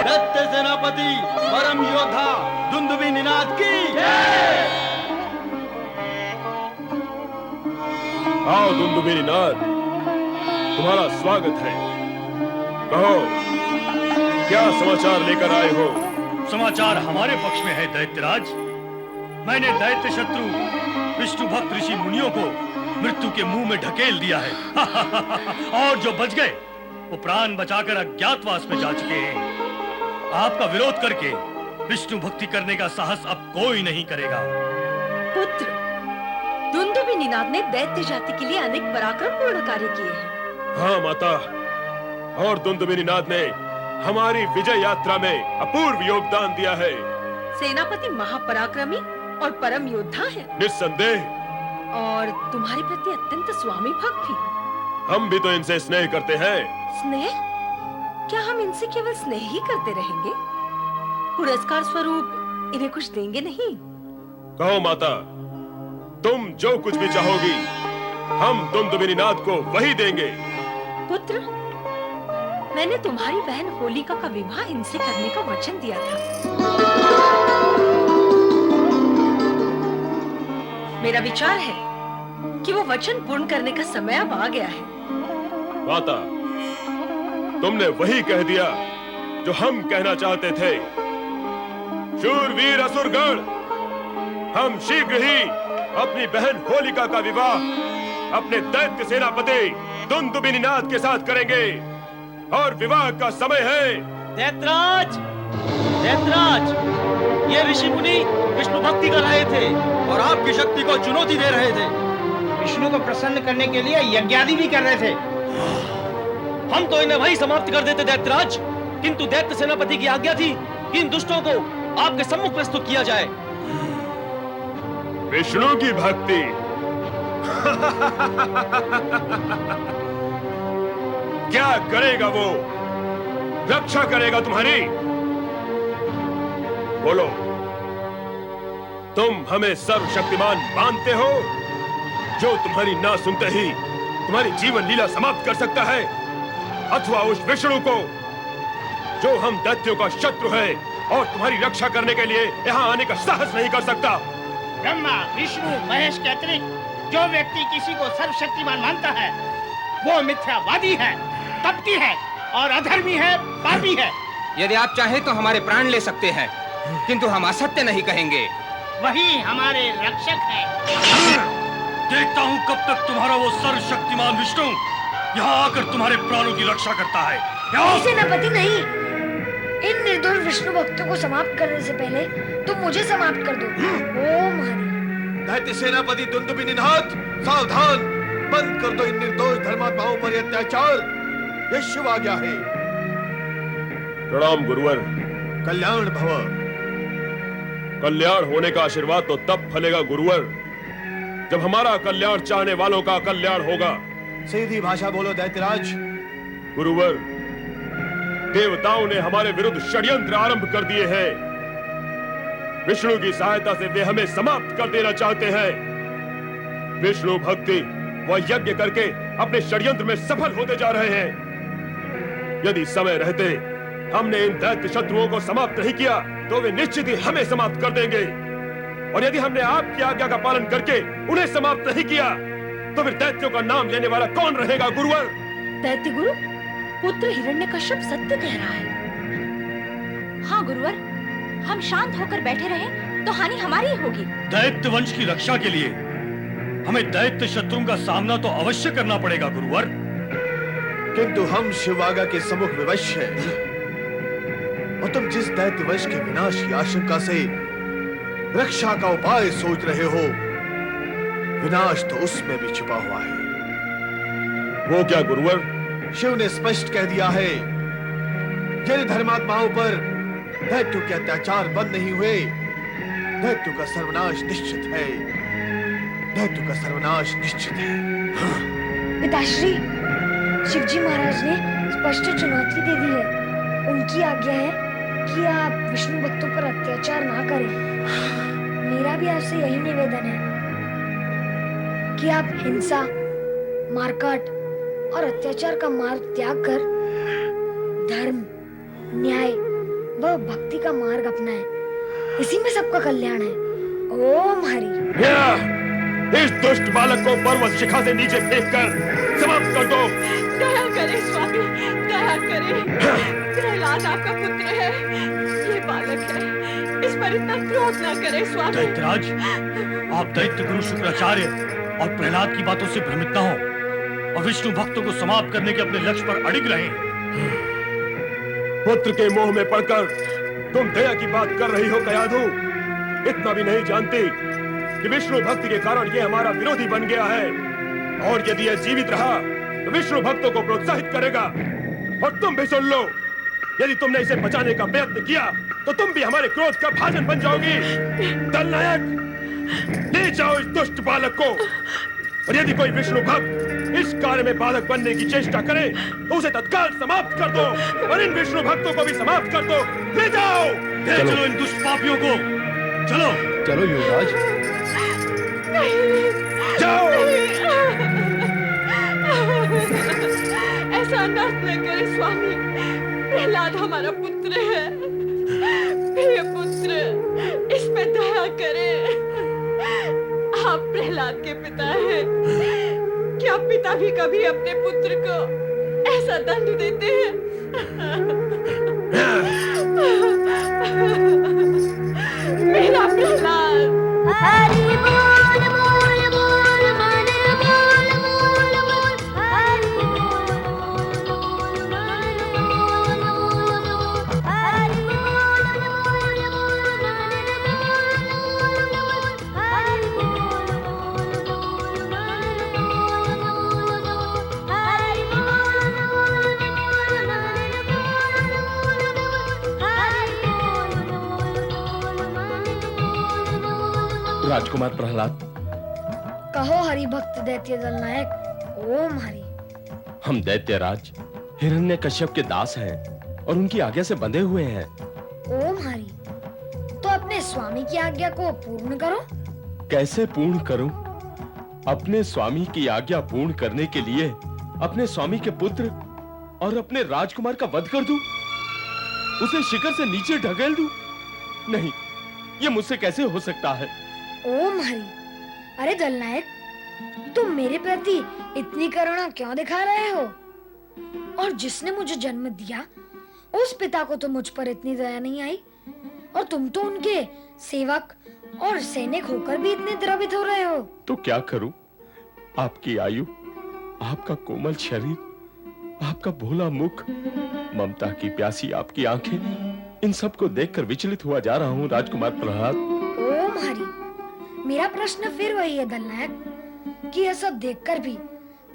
दैत्य सेनापति परम योद्धा दुंदुभी निनाद की जय। आओ दुंदुभी निनाद, तुम्हारा स्वागत है। कहो, क्या समाचार लेकर आए हो? समाचार हमारे पक्ष में है दैत्यराज। मैंने दैत्य शत्रु विष्णु भक्त ऋषि मुनियों को मृत्यु के मुंह में ढकेल दिया है। और जो बच गए वो प्राण बचाकर अज्ञातवास में जा चुके हैं। आपका विरोध करके विष्णु भक्ति करने का साहस अब कोई नहीं करेगा। पुत्र, दुंदुभी निनाद ने दैत्य जाति के लिए अनेक पराक्रमपूर्ण कार्य किए हैं। हाँ माता, और दुंदुभी निनाद ने हमारी विजय यात्रा में अपूर्व योगदान दिया है। सेनापति महापराक्रमी और परम योद्धा है। निस्संदेह। और तुम्हारे प्रति अत्यंत स्वामी भक्त भी। हम भी तो इनसे स्नेह करते हैं। स्नेह? क्या हम इनसे केवल स्नेह ही करते रहेंगे? पुरस्कार स्वरूप इन्हें कुछ देंगे नहीं? कहो माता, तुम जो कुछ भी चाहोगी हम दुंदुभी निनाद को वही देंगे। पुत्र, मैंने तुम्हारी बहन होलिका का विवाह इनसे करने का वचन दिया था। मेरा विचार है कि वो वचन पूर्ण करने का समय अब आ गया है। माता, तुमने वही कह दिया जो हम कहना चाहते थे। शूरवीर असुरगण, हम शीघ्र ही अपनी बहन होलिका का विवाह अपने दैत्य सेनापति दुंदुभी निनाद के साथ करेंगे और विवाह का समय है। दैत्यराज, दैत्यराज, ये ऋषि मुनि विष्णु भक्ति कर रहे थे और आपकी शक्ति को चुनौती दे रहे थे। विष्णु को प्रसन्न करने के लिए यज्ञादि भी कर रहे थे। हम तो इन्हें वही समाप्त कर देते दैत्यराज, किंतु दैत्य सेनापति की आज्ञा थी कि इन दुष्टों को आपके सम्मुख प्रस्तुत किया जाए। विष्णु की भक्ति। क्या करेगा वो? रक्षा करेगा तुम्हारी? बोलो, तुम हमें सर्वशक्तिमान मानते हो जो तुम्हारी ना सुनते ही तुम्हारी जीवन लीला समाप्त कर सकता है, अथवा उस विष्णु को जो हम दैत्यों का शत्रु है और तुम्हारी रक्षा करने के लिए यहाँ आने का साहस नहीं कर सकता? ब्रह्मा, विष्णु, महेश के अतिरिक्त जो व्यक्ति किसी को सर्वशक्तिमान मानता है वो मिथ्यावादी है, कपटी है और अधर्मी है, पापी है। यदि आप चाहें तो हमारे प्राण ले सकते हैं, किंतु हम असत्य नहीं कहेंगे। वही हमारे रक्षक है। देखता हूँ कब तक तुम्हारा वो सर्वशक्तिमान विष्णु यहाँ आकर तुम्हारे प्राणों की रक्षा करता है। सेनापति नहीं, इन निर्दोष विष्णु भक्तों को समाप्त करने से पहले तुम मुझे समाप्त कर दो। ओम हरि। दैत्य सेनापति दुंदुभी निनाद, सावधान! बंद कर दो इन निर्दोष धर्मात्माओं पर अत्याचार। ये शुभ आज्ञा है। प्रणाम गुरुवर। कल्याण भव। कल्याण होने का आशीर्वाद तो तब फलेगा गुरुवर जब हमारा कल्याण चाहने वालों का कल्याण होगा। सीधी भाषा बोलो दैत्यराज। गुरुवर, देवताओं ने हमारे विरुद्ध षड्यंत्र आरंभ कर दिए हैं। विष्णु की सहायता से वे हमें समाप्त कर देना चाहते हैं। विष्णु भक्ति व यज्ञ करके अपने षड्यंत्र में सफल होते जा रहे हैं। यदि समय रहते हमने इन दैत्य शत्रुओं को समाप्त नहीं किया तो वे निश्चित ही हमें समाप्त कर देंगे, और यदि हमने आपकी आज्ञा का पालन करके उन्हें समाप्त नहीं किया तो फिर दैत्यों का नाम लेने वाला कौन रहेगा गुरुवर? दैत्य गुरु, पुत्र हिरण्यकश्यप सत्य कह रहा है। हाँ गुरुवर, हम शांत होकर बैठे रहे तो हानि हमारी ही होगी। दैत्य वंश की रक्षा के लिए हमें दैत्य शत्रुओं का सामना तो अवश्य करना पड़ेगा गुरुवर। किंतु हम शिवागा के सम्मुख विवश हैं, और तुम जिस दैत्य वंश के विनाश की आशंका से रक्षा का उपाय सोच रहे हो, विनाश तो उसमें भी छिपा हुआ है। वो क्या गुरुवर? शिव ने स्पष्ट कह दिया है, यदि धर्मात्माओं पर दैत्यों के अत्याचार बंद नहीं हुए, दैत्यों का सर्वनाश निश्चित है। दैत्यों का सर्वनाश निश्चित है। पिताश्री, शिवजी महाराज ने स्पष्ट चुनौती दे दी है। उनकी आज्ञा है कि आप विष्णु भक्तों पर अत्याचार ना करें। मेरा भी आपसे यही निवेदन है कि आप हिंसा, मारकाट और अत्याचार का मार्ग त्याग कर धर्म, न्याय व भक्ति का मार्ग अपनाए। इसी में सबका कल्याण है। ओम हरि। इस दुष्ट बालक को पर्वत शिखा से नीचे फेंककर समाप्त कर दो। दया करें स्वामी, दया करें। प्रहलाद आपका पुत्र है, ये बालक है, इस पर इतना क्रोध न करें स्वामी। दैत्यराज, आप दैत्य गुरु शुक्राचार्य और प्रहलाद की बातों से भ्रमित न हो और विष्णु भक्तों को समाप्त करने के अपने लक्ष्य पर अड़िग रहें। पुत्र के मोह में पड़कर तुम दया की बात कर रही हो कयाधु। इतना भी नहीं जानती कि विष्णु भक्ति के कारण ये हमारा विरोधी बन गया है, और यदि यह जीवित रहा तो विष्णु भक्तों को प्रोत्साहित करेगा। और तुम भी सुन लो, यदि तुमने इसे बचाने का प्रयत्न किया तो तुम भी हमारे क्रोध का भाजन बन जाओगी। दलनायक, ले जाओ इस दुष्ट बालक को, और यदि कोई विष्णु भक्त इस कार्य में बाधक बनने की चेष्टा करे तो उसे तत्काल समाप्त कर दो, और इन विष्णु भक्तों को भी समाप्त कर दो। ले जाओ, ले चलो इन दुष्ट पापियों को। चलो चलो युवराज, जाओ। ऐसा अनर्थ न करे स्वामी, प्रहलाद हमारा पुत्र है, प्रिय पुत्र, इस पे दया करें। आप प्रहलाद के पिता हैं, क्या पिता भी कभी अपने पुत्र को ऐसा दंड देते हैं? मेरा प्रहलाद। हरि बोल बोल बोल मन बोल बोल बोल हरि बोल बोल बोल मन बोल बोल बोल हरि बोल बोल बोल मन बोल बोल हरि बोल बोल बोल मन बोल बोल हरि बोल बोल बोल मन बोल बोल हरि बोल बोल बोल मन। राजकुमार प्रहलाद, कहो हरि भक्त दैत्य दलनायक। ओम हरि। हम दैत्यराज हिरण्यकश्यप के दास हैं और उनकी आज्ञा से बंधे हुए हैं। ओम हरि। तो अपने स्वामी की आज्ञा को पूर्ण करो। कैसे पूर्ण करूं? अपने स्वामी की आज्ञा पूर्ण करने के लिए अपने स्वामी के पुत्र और अपने राजकुमार का वध कर दूं? उसे शिखर से नीचे ढकेल दूं? नहीं, ये मुझसे कैसे हो सकता है? ओम हरि। अरे दलनायक, तुम मेरे प्रति इतनी करुणा क्यों दिखा रहे हो? और जिसने मुझे जन्म दिया उस पिता को तो मुझ पर इतनी दया नहीं आई, और तुम तो उनके सेवक और सैनिक होकर भी इतने द्रवित हो रहे हो। तो क्या करूं? आपकी आयु, आपका कोमल शरीर, आपका भोला मुख, ममता की प्यासी आपकी आंखें, इन सब को देखकर विचलित हुआ जा रहा हूं राजकुमार प्रहलाद। ओम हरि। मेरा प्रश्न फिर वही है दलनायक, कि यह सब देखकर भी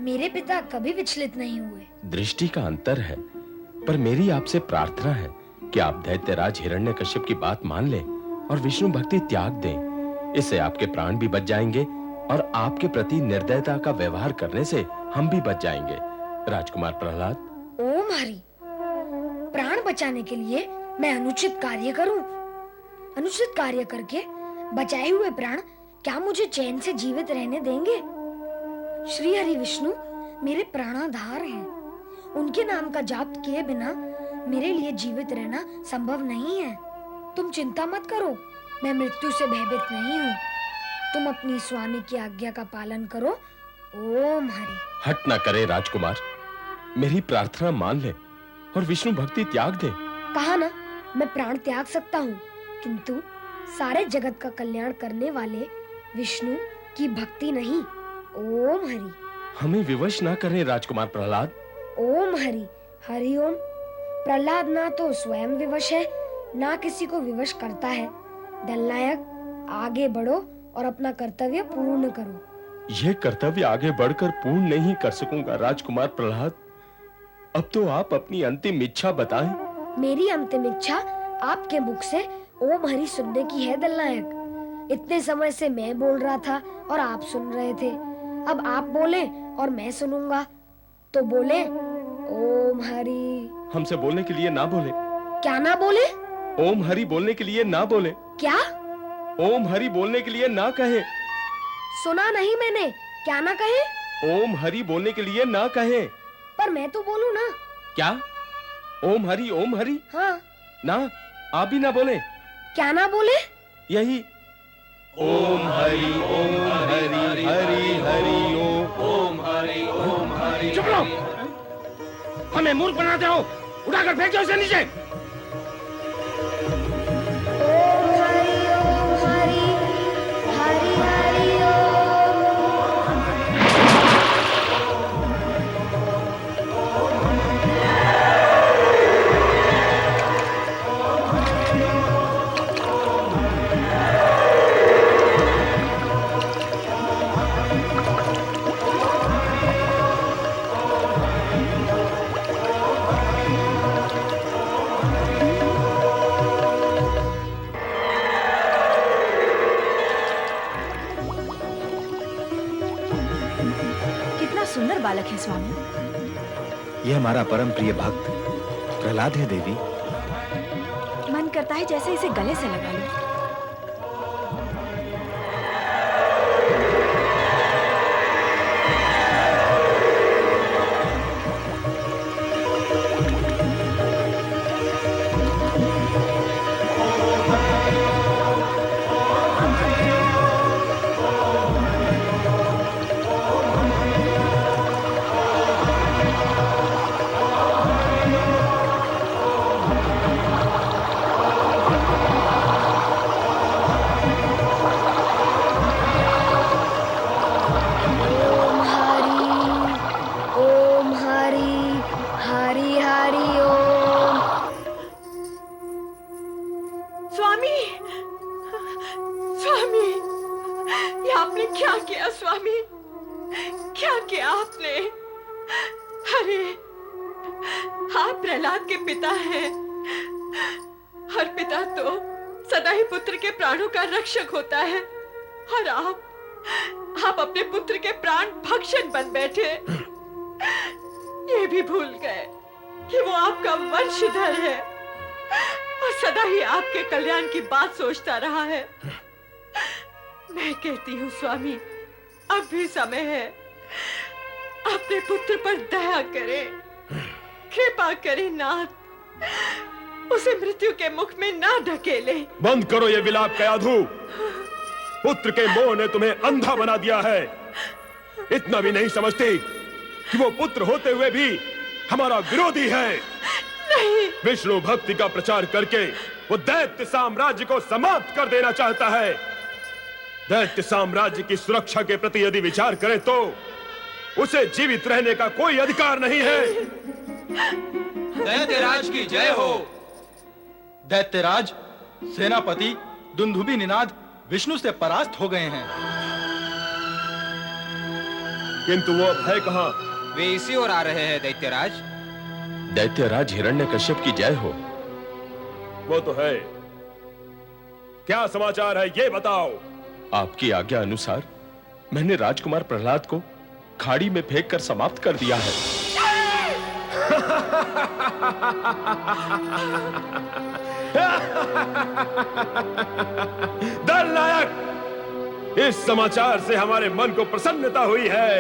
मेरे पिता कभी विचलित नहीं हुए। दृष्टि का अंतर है, पर मेरी आपसे प्रार्थना है कि आप दैत्यराज हिरण्यकश्यप की बात मान लें और विष्णु भक्ति त्याग दें। इससे आपके प्राण भी बच जाएंगे और आपके प्रति निर्दयता का व्यवहार करने से हम भी बच जाएंगे। राजकुमार प्रहलाद। ओम हरि। प्राण बचाने के लिए मैं अनुचित कार्य करूं? अनुचित कार्य करके बचाए हुए प्राण क्या मुझे चैन से जीवित रहने देंगे? श्री हरि विष्णु मेरे प्राणाधार हैं। उनके नाम का जाप किए बिना मेरे लिए जीवित रहना संभव नहीं है। तुम चिंता मत करो, मैं मृत्यु से भयभीत नहीं हूँ। तुम अपनी स्वामी की आज्ञा का पालन करो। ओम हरि। हट ना करे राजकुमार, मेरी प्रार्थना मान ले और विष्णु भक्ति त्याग दे। कहा ना, मैं प्राण त्याग सकता हूँ, किंतु सारे जगत का कल्याण करने वाले विष्णु की भक्ति नहीं। ओम हरि। हमें विवश ना करें राजकुमार प्रहलाद। ओम हरि। हरि ओम। प्रहलाद ना तो स्वयं विवश है, ना किसी को विवश करता है। दलनायक, आगे बढ़ो और अपना कर्तव्य पूर्ण करो। यह कर्तव्य आगे बढ़कर पूर्ण नहीं कर सकूंगा राजकुमार प्रहलाद। अब तो आप अपनी अंतिम इच्छा बताएं। मेरी अंतिम इच्छा आपके मुख से ओम हरि सुनने की है दलनायक। इतने समय से मैं बोल रहा था और आप सुन रहे थे, अब आप बोले और मैं सुनूंगा, तो बोले ओम हरि। हमसे बोलने के लिए ना बोले। क्या ना बोले? ओम हरि बोलने के लिए ना बोले। क्या? ओम हरि बोलने के लिए ना कहे। सुना नहीं मैंने, क्या ना कहे? ओम हरि बोलने के लिए ना कहे। पर मैं तो बोलूं ना। क्या? ओम हरि? हाँ। ना, आप भी ना बोले। क्या ना बोले? यही ओम हरि हरि हरि ओम हरि। चुप रहो, हमें मूर्ख बनाते हो। उठाकर फेंक दो इसे नीचे। ओम हरि हरि हरि कितना सुंदर बालक है स्वामी। ये हमारा परम प्रिय भक्त प्रहलाद है देवी। मन करता है जैसे इसे गले से लगा लूं। स्वामी, क्या किया आपने? अरे, आप प्रहलाद के पिता हैं। हर पिता तो सदा ही पुत्र के प्राणों का रक्षक होता है, और आप अपने पुत्र के प्राण भक्षक बन बैठे। ये भी भूल गए कि वो आपका वंशधर है और सदा ही आपके कल्याण की बात सोचता रहा है। मैं कहती हूँ स्वामी, अब भी समय है, अपने पुत्र पर दया करें, कृपा करें नाथ, उसे मृत्यु के मुख में ना ढकेले। बंद करो ये विलाप कयाधु। पुत्र के मोह ने तुम्हें अंधा बना दिया है। इतना भी नहीं समझते कि वो पुत्र होते हुए भी हमारा विरोधी है। नहीं। विष्णु भक्ति का प्रचार करके वो दैत्य साम्राज्य को समाप्त कर देना चाहता है। दैत्य साम्राज्य की सुरक्षा के प्रति यदि विचार करें तो उसे जीवित रहने का कोई अधिकार नहीं है। दैत्यराज की जय हो। दैत्यराज सेनापति दुंदुभि निनाद विष्णु से परास्त हो गए हैं। किंतु वो अब है कहां? वे इसी ओर आ रहे हैं दैत्यराज। दैत्यराज हिरण्यकश्यप की जय हो। वो तो है। क्या समाचार है ये बताओ। आपकी आज्ञा अनुसार मैंने राजकुमार प्रहलाद को खाड़ी में फेंककर समाप्त कर दिया है। दल नायक, इस समाचार से हमारे मन को प्रसन्नता हुई है,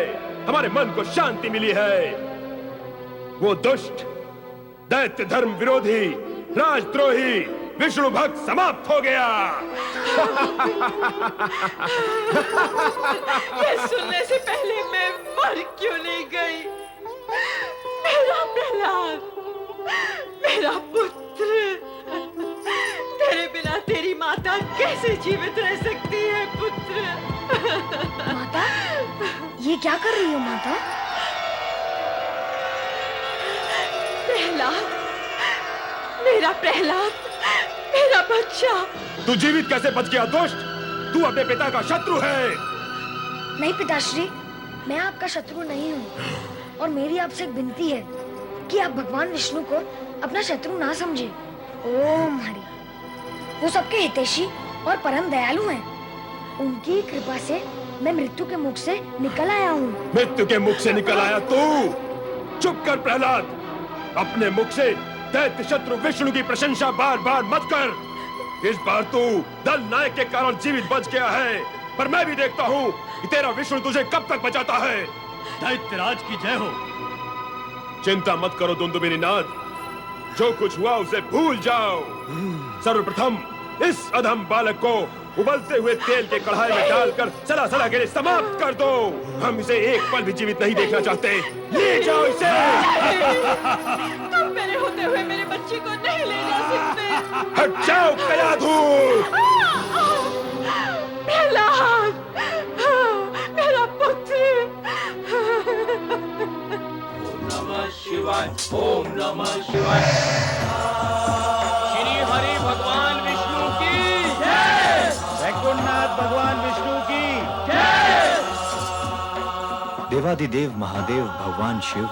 हमारे मन को शांति मिली है। वो दुष्ट दैत्य धर्म विरोधी राजद्रोही विष्णु भक्त समाप्त हो गया। ये सुनने से पहले मैं मर क्यों नहीं गई? मेरा प्रहलाद, मेरा पुत्र, तेरे बिना तेरी माता कैसे जीवित रह सकती है पुत्र? माता, ये क्या कर रही हो माता? प्रहलाद, मेरा प्रहलाद, मेरा बच्चा। तू जीवित कैसे बच गया दुष्ट? तू अपने पिता का शत्रु है। नहीं पिताश्री, मैं आपका शत्रु नहीं हूँ, और मेरी आपसे एक विनती है कि आप भगवान विष्णु को अपना शत्रु ना समझे। ओम हरि, वो सबके हितैषी और परम दयालु हैं। उनकी कृपा से मैं मृत्यु के मुख से निकल आया हूँ। मृत्यु के मुख से निकल आया तू? चुप कर प्रहलाद, अपने मुख से दैत्य शत्रु विष्णु की प्रशंसा बार बार मत कर। इस बार तू दल नायक के कारण जीवित बच गया है, पर मैं भी देखता हूँ कि तेरा विष्णु तुझे कब तक बचाता है। दैत्यराज की जय हो। चिंता मत करो दुंदुभी निनाद, जो कुछ हुआ उसे भूल जाओ। सर्वप्रथम इस अधम बालक को उबलते हुए तेल के कढ़ाई में डालकर सला के लिए समाप्त कर दो। हम इसे एक पल भी जीवित नहीं देखना चाहते। ले जाओ इसे। तुम मेरे होते हुए मेरे बच्चे को नहीं ले जा सकते। हट जाओ कयाधु। प्रहलाद, मेरा पुत्र। नमः शिवाय, ओम नमः शिवाय। श्री हरि भगवान विष्णु की जय। वैकुंठनाथ भगवान विष्णु की जय। देवादिदेव महादेव भगवान शिव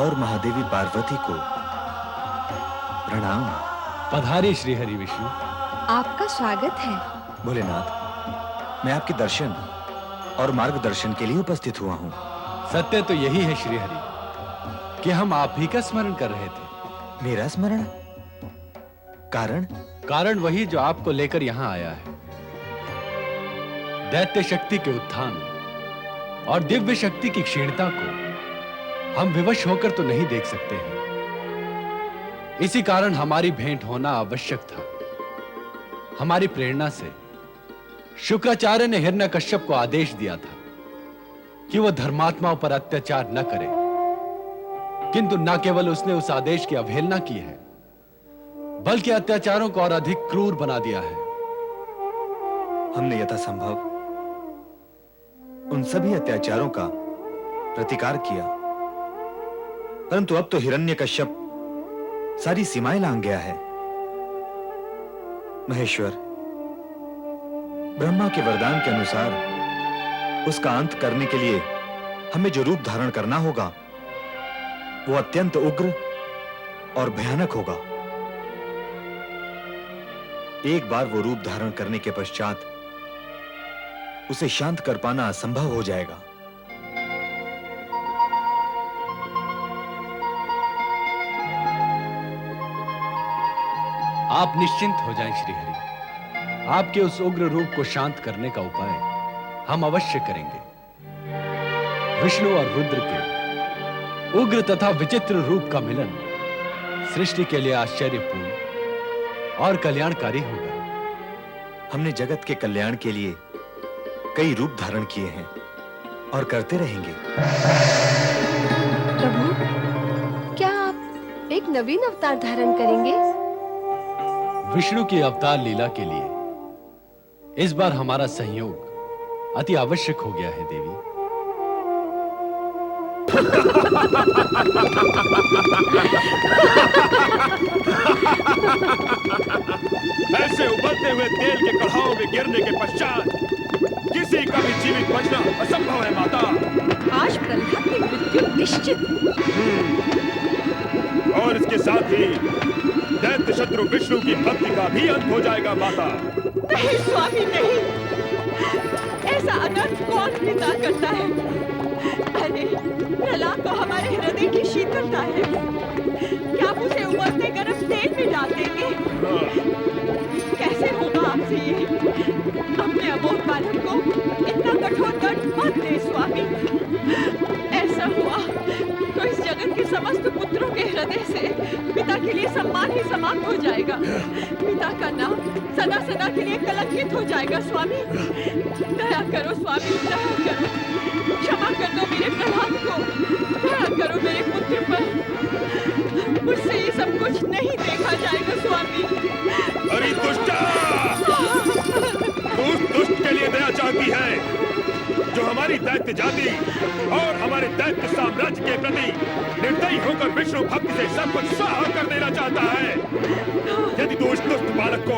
और महादेवी पार्वती को प्रणाम। पधारे श्री हरि विष्णु। आपका स्वागत है। भोलेनाथ, मैं आपके दर्शन और मार्गदर्शन के लिए उपस्थित हुआ हूँ। सत्य तो यही है श्री हरि कि हम आप ही का स्मरण कर रहे थे। मेरा स्मरण? कारण वही जो आपको लेकर यहाँ आया है। दैत्य शक्ति के उत्थान और दिव्य शक्ति की क्षीणता को हम विवश होकर तो नहीं देख सकते हैं। इसी कारण हमारी भेंट होना आवश्यक था। हमारी प्रेरणा से शुक्राचार्य ने हिरण्यकश्यप को आदेश दिया था कि वह धर्मात्माओं पर अत्याचार न करे, किंतु न केवल उसने उस आदेश की अवहेलना की है, बल्कि अत्याचारों को और अधिक क्रूर बना दिया है। हमने यथासंभव उन सभी अत्याचारों का प्रतिकार किया, परंतु अब तो हिरण्यकश्यप सारी सीमाएं लांघ गया है। महेश्वर, ब्रह्मा के वरदान के अनुसार उसका अंत करने के लिए हमें जो रूप धारण करना होगा वो अत्यंत उग्र और भयानक होगा। एक बार वो रूप धारण करने के पश्चात उसे शांत कर पाना असंभव हो जाएगा। आप निश्चिंत हो जाएं श्री हरि। आपके उस उग्र रूप को शांत करने का उपाय हम अवश्य करेंगे। विष्णु और रुद्र के उग्र तथा विचित्र रूप का मिलन सृष्टि के लिए आश्चर्यपूर्ण और कल्याणकारी होगा। हमने जगत के कल्याण के लिए कई रूप धारण किए हैं और करते रहेंगे। प्रभु, क्या आप एक नवीन अवतार धारण करेंगे? विष्णु की अवतार लीला के लिए इस बार हमारा सहयोग अति आवश्यक हो गया है देवी। ऐसे उबलते हुए तेल के कढ़ाओं में गिरने के पश्चात किसी का भी जीवित बचना असंभव है माता। आज प्रहलाद की मृत्यु निश्चित। और इसके साथ ही दैत्य शत्रु विष्णु की भक्ति का भी अंत हो जाएगा माता। नहीं स्वामी, नहीं। ऐसा अनर्थ कौन पिता करता है? अरे प्रहलाद तो हमारे हृदय की शीतलता है। क्या आप उसे उबलते गर्म तेल में डाल देंगे? कैसे होगा आपसे ये? अपने अबोध बालक को इतना कठोर दंड मत दे स्वामी। ऐसा हुआ तो इस जगत के समस्त पुत्रों के हृदय से पिता के लिए सम्मान ही समाप्त हो जाएगा। पिता का नाम सदा सदा के लिए कलंकित हो जाएगा। स्वामी दया करो स्वामी, दया करो। क्षमा कर दो मेरे प्रहलाद को। दया करो मेरे पुत्र पर। मुझसे ये सब कुछ नहीं देखा जाएगा स्वामी। अरे दुष्टा! तू उस दुष्ट के लिए दया चाहती है जो हमारी दैत्य जाति और हमारे दैत्य साम्राज्य के प्रति निर्दयी होकर विष्णु भक्ति से सब कुछ स्वाहा कर देना चाहता है। यदि तू इस दुष्ट बालक को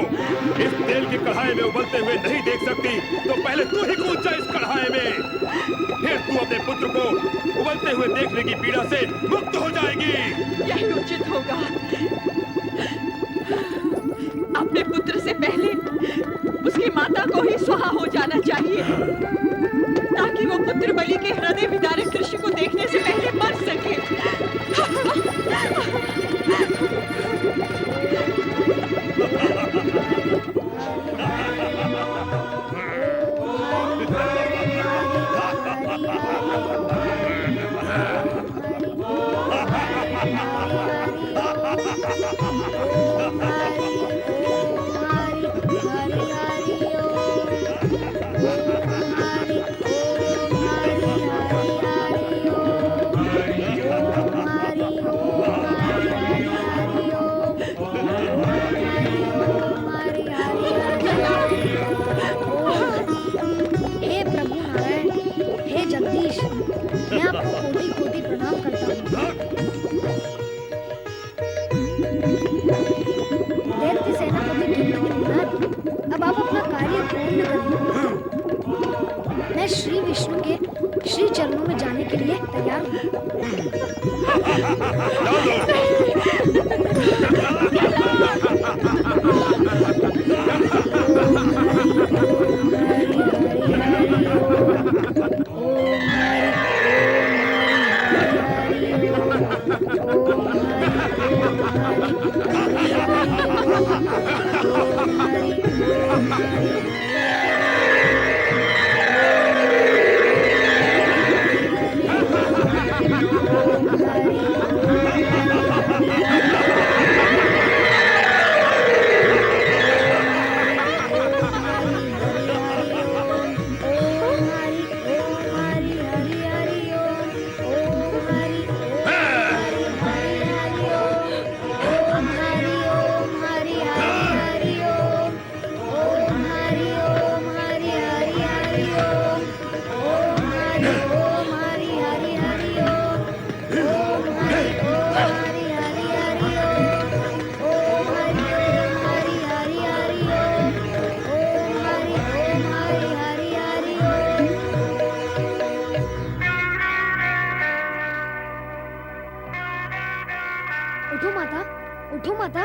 इस तेल की कढ़ाई में उबलते हुए नहीं देख सकती तो पहले तू ही कूद जा इस कढ़ाई में। फिर तू अपने पुत्र को उबलते हुए देखने की पीड़ा से मुक्त हो जाएगी। यही उचित होगा। अपने पुत्र से पहले उसकी माता को ही स्वाहा हो जाना चाहिए, ताकि वो पुत्र बलि के हृदय विदारक दृश्य को देखने से पहले मर सके। हे प्रभु नारायण, हे जगदीश, मैं आपको कोटि कोटि प्रणाम करता हूँ। दैत्य सेनापति दुंदुभिनाथ, अब आप अपना कार्य पूर्ण करें। मैं श्री विष्णु के श्री चरणों में जाने के लिए तैयार उठो माता, उठो माता,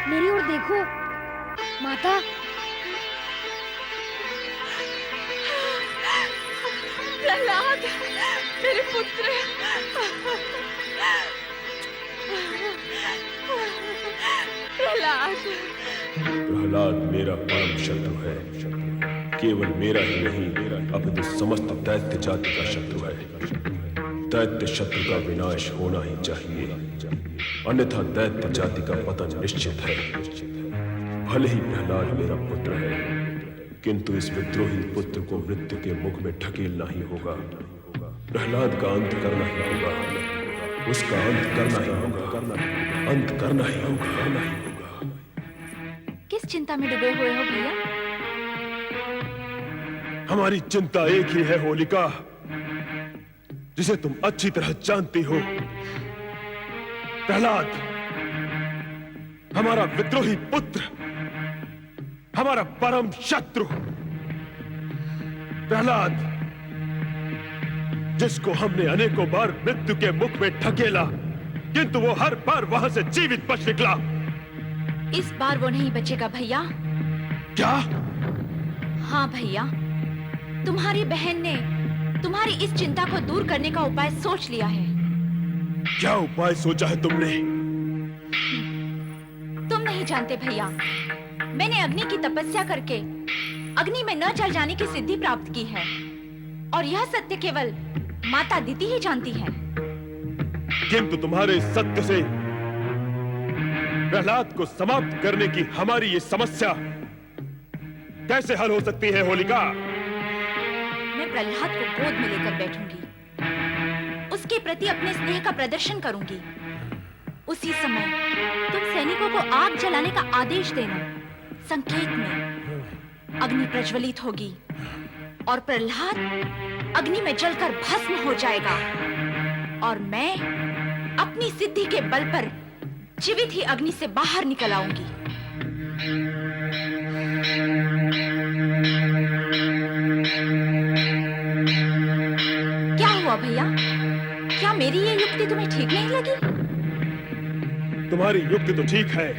मेरी ओर देखो माता। प्रहलाद, मेरे पुत्र। प्रहलाद। प्रहलाद मेरा परम शत्रु है, केवल मेरा ही नहीं अपितु समस्त दैत्य जाति का शत्रु है। दैत्य शत्रु का विनाश होना ही चाहिए, अन्यथा दैत्य जाति का पतन निश्चित है। भले ही प्रहलाद मेरा पुत्र है, किंतु इस विद्रोही पुत्र को मृत्यु के मुख में ढकेलना ही होगा। प्रहलाद का अंत करना ही होगा, उसका अंत करना ही होगा, अंत करना ही होगा। किस चिंता में डूबे हुए हो भैया? हमारी चिंता एक ही है होलिका, जिसे तुम अच्छी तरह जानती हो। प्रहलाद हमारा विद्रोही पुत्र, हमारा परम शत्रु। प्रहलाद जिसको हमने अनेकों बार मृत्यु के मुख में ढकेला, किंतु वो हर बार वहां से जीवित बच निकला। इस बार वो नहीं बचेगा भैया। क्या? हाँ भैया, तुम्हारी बहन ने तुम्हारी इस चिंता को दूर करने का उपाय सोच लिया है। क्या उपाय सोचा है तुमने? तुम नहीं जानते भैया, मैंने अग्नि की तपस्या करके अग्नि में न जल जाने की सिद्धि प्राप्त की है, और यह सत्य केवल माता दीति ही जानती है। किंतु तुम्हारे सत्य से प्रहलाद को समाप्त करने की हमारी ये समस्या कैसे हल हो सकती है होलिका? मैं प्रहलाद को गोद में लेकर बैठूंगी, उसके प्रति अपने स्नेह का प्रदर्शन करूंगी। उसी समय तुम सैनिकों को आग जलाने का आदेश देना। संकेत में अग्नि प्रज्वलित होगी और प्रहलाद अग्नि में जलकर भस्म हो जाएगा, और मैं अपनी सिद्धि के बल पर जीवित ही अग्नि से बाहर निकल आऊंगी। क्या हुआ भैया? क्या मेरी ये युक्ति तुम्हें ठीक नहीं लगी? तुम्हारी युक्ति तो ठीक है,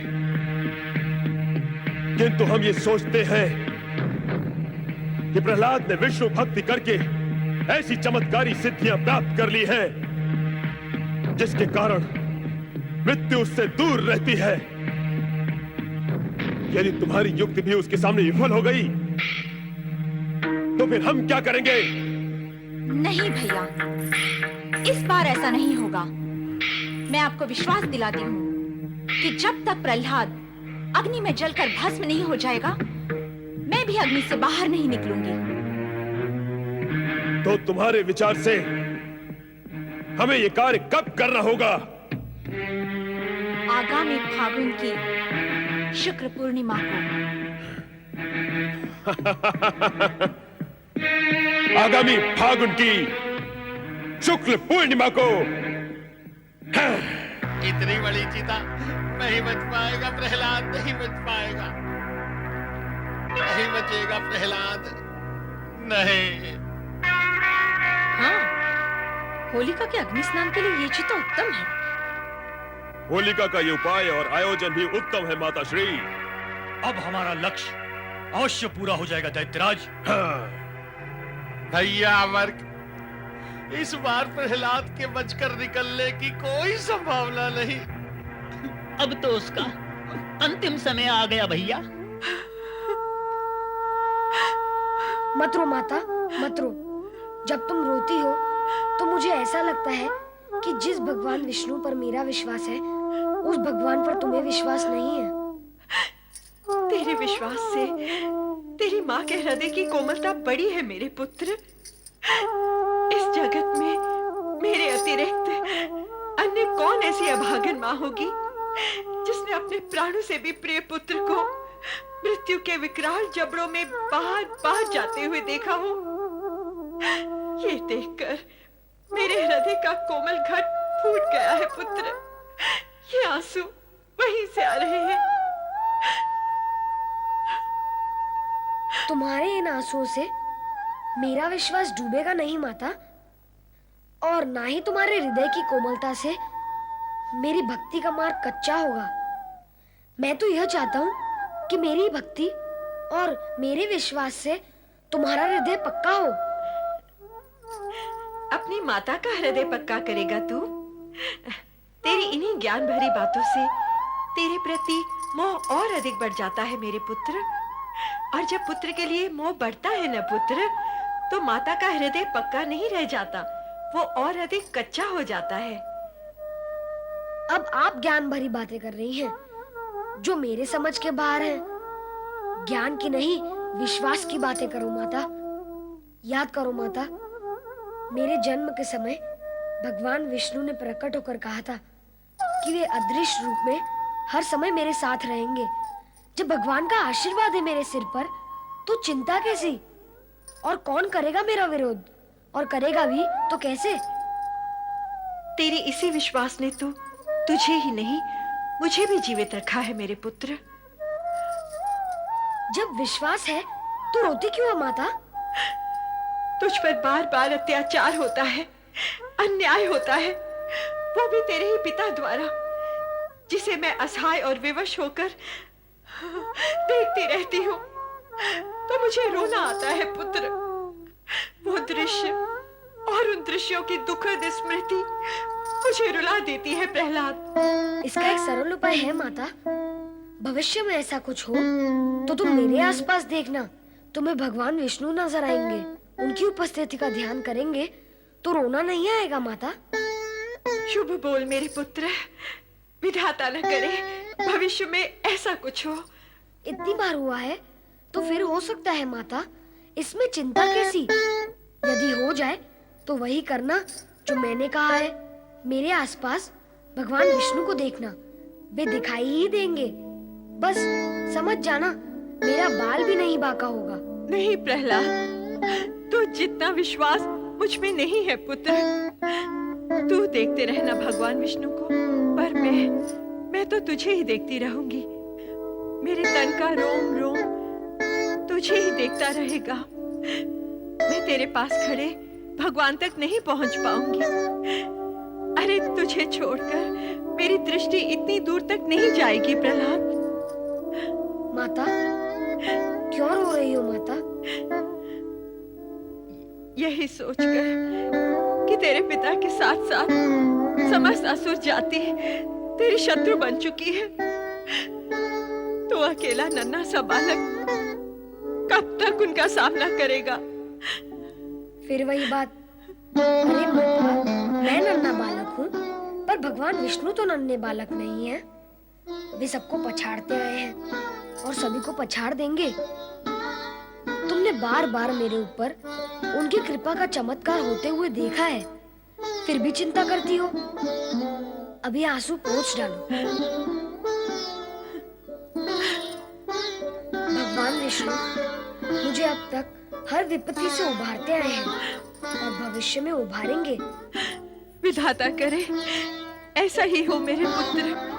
किंतु हम ये सोचते हैं कि प्रहलाद ने विष्णु भक्ति करके ऐसी चमत्कारी सिद्धियां प्राप्त कर ली हैं, जिसके कारण मृत्यु उससे दूर रहती है। यदि तुम्हारी युक्ति भी उसके सामने विफल हो गई, तो फिर हम क्या करेंगे? नहीं भैया, इस बार ऐसा नहीं होगा। मैं आपको विश्वास दिलाती हूँ, कि जब तक प्रहलाद अग्नि में जलकर भस्म नहीं हो जाएगा, मैं भी अग्नि से बाहर नहीं निकलूंगी। तो तुम्हारे विचार से हमें ये कार्य कब करना होगा? आगामी फागुन की शुक्र पूर्णिमा को। आगामी फागुन की शुक्ल पूर्णिमा को। इतनी बड़ी चिता नहीं बच पाएगा प्रहलाद, नहीं बच पाएगा, नहीं बचेगा प्रहलाद, नहीं। हाँ, होलिका के अग्नि स्नान के लिए ये चिता उत्तम है। होलिका का ये उपाय और आयोजन भी उत्तम है माता श्री। अब हमारा लक्ष्य अवश्य पूरा हो जाएगा दैत्यराज। भैया अमर्क, इस बार प्रहलाद के बचकर निकलने की कोई संभावना नहीं। अब तो उसका अंतिम समय आ गया भैया। मत रो माता, मत रो। जब तुम रोती हो तो मुझे ऐसा लगता है कि जिस भगवान विष्णु पर मेरा विश्वास है, उस भगवान पर तुम्हें विश्वास नहीं है। तेरे विश्वास से तेरी माँ के हृदय की कोमलता बड़ी है मेरे पुत्र। इस जगत में मेरे अतिरिक्त अन्य कौन ऐसी अभागन माँ होगी जिसने अपने प्राणों से भी प्रिय पुत्र को मृत्यु के विकराल जबड़ों में बाहर बाहर जाते हुए देखा हो। ये देखकर मेरे हृदय का कोमल घट फूट गया है पुत्र। ये आंसू वहीं से आ रहे हैं। तुम्हारे इन आंसुओं से मेरा विश्वास डूबेगा नहीं माता, और ना ही तुम्हारे हृदय की कोमलता से मेरी भक्ति का मार्ग कच्चा होगा। मैं तो यह चाहता हूँ कि मेरी भक्ति और मेरे विश्वास से तुम्हारा हृदय पक्का हो। अपनी माता का हृदय पक्का करेगा तू? तेरी इन्हीं ज्ञान भरी बातों से तेरे प्रति मोह और अधिक बढ़ जाता है मेरे पुत्र। और जब पुत्र के लिए मोह बढ़ता है न पुत्र, तो माता का हृदय पक्का नहीं रह जाता, वो और अधिक कच्चा हो जाता है। अब आप ज्ञान भरी बातें कर रही हैं जो मेरे समझ के बाहर हैं। ज्ञान की नहीं, विश्वास की बातें करो माता। याद करो माता, मेरे जन्म के समय भगवान विष्णु ने प्रकट होकर कहा था कि वे अदृश्य रूप में हर समय मेरे साथ रहेंगे। जब भगवान का आशीर्वाद है मेरे सिर पर, तो चिंता कैसी? और कौन करेगा मेरा विरोध? और करेगा भी तो कैसे? तेरे इसी विश्वास ने तो तुझे ही नहीं, मुझे भी जीवित रखा है मेरे पुत्र। जब विश्वास है तो रोती क्यों है माता? तुझ पर बार बार अत्याचार होता है, अन्याय होता है, वो भी तेरे ही पिता द्वारा, जिसे मैं असहाय और विवश होकर देखती रहती हूँ। तो मुझे रोना आता है पुत्र। वो दृश्य और उन दृश्यों की दुखद स्मृति मुझे रुला देती है प्रहलाद। इसका एक सरल उपाय है माता। भविष्य में ऐसा कुछ हो तो तुम मेरे आसपास देखना, तुम्हें भगवान विष्णु नजर आएंगे। उनकी उपस्थिति का ध्यान करेंगे तो रोना नहीं आएगा माता। शुभ बोल मेरे पुत्र, विधाता न करे भविष्य में ऐसा कुछ हो। इतनी बार हुआ है तो फिर हो सकता है माता, इसमें चिंता कैसी? यदि हो जाए तो वही करना जो मैंने कहा है। मेरे आसपास भगवान विष्णु को देखना, वे दिखाई ही देंगे। बस समझ जाना, मेरा बाल भी नहीं बांका होगा। नहीं प्रहलाद, तू जितना विश्वास मुझ में नहीं है पुत्र। तू देखते रहना भगवान विष्णु को, पर मैं तो तुझे ही देखती रहूंगी। मेरे तन का रोम रोम तुझे ही देखता रहेगा। मैं तेरे पास खड़े भगवान तक नहीं पहुंच पाऊंगी। अरे तुझे छोड़कर मेरी दृष्टि इतनी दूर तक नहीं जाएगी प्रहलाद। माता, क्यों रो रही हो माता? यही सोचकर कि तेरे पिता के साथ साथ समस्त असुर जाति तेरी शत्रु बन चुकी है। तो अकेला नन्हा सा बालक कब तक उनका सामना करेगा? फिर वही बात। अरे माता, मैं नन्हा बालक हूँ, पर भगवान विष्णु तो नन्हे बालक नहीं है। वे सबको पछाड़ते रहे हैं और सभी को पछाड़ देंगे। तुमने बार बार मेरे ऊपर उनकी कृपा का चमत्कार होते हुए देखा है, फिर भी चिंता करती हो। अभी आंसू पोंछ डालो। भगवान विष्णु मुझे अब तक हर विपत्ति से उभारते आए हैं और भविष्य में उभारेंगे। विधाता करे ऐसा ही हो मेरे पुत्र।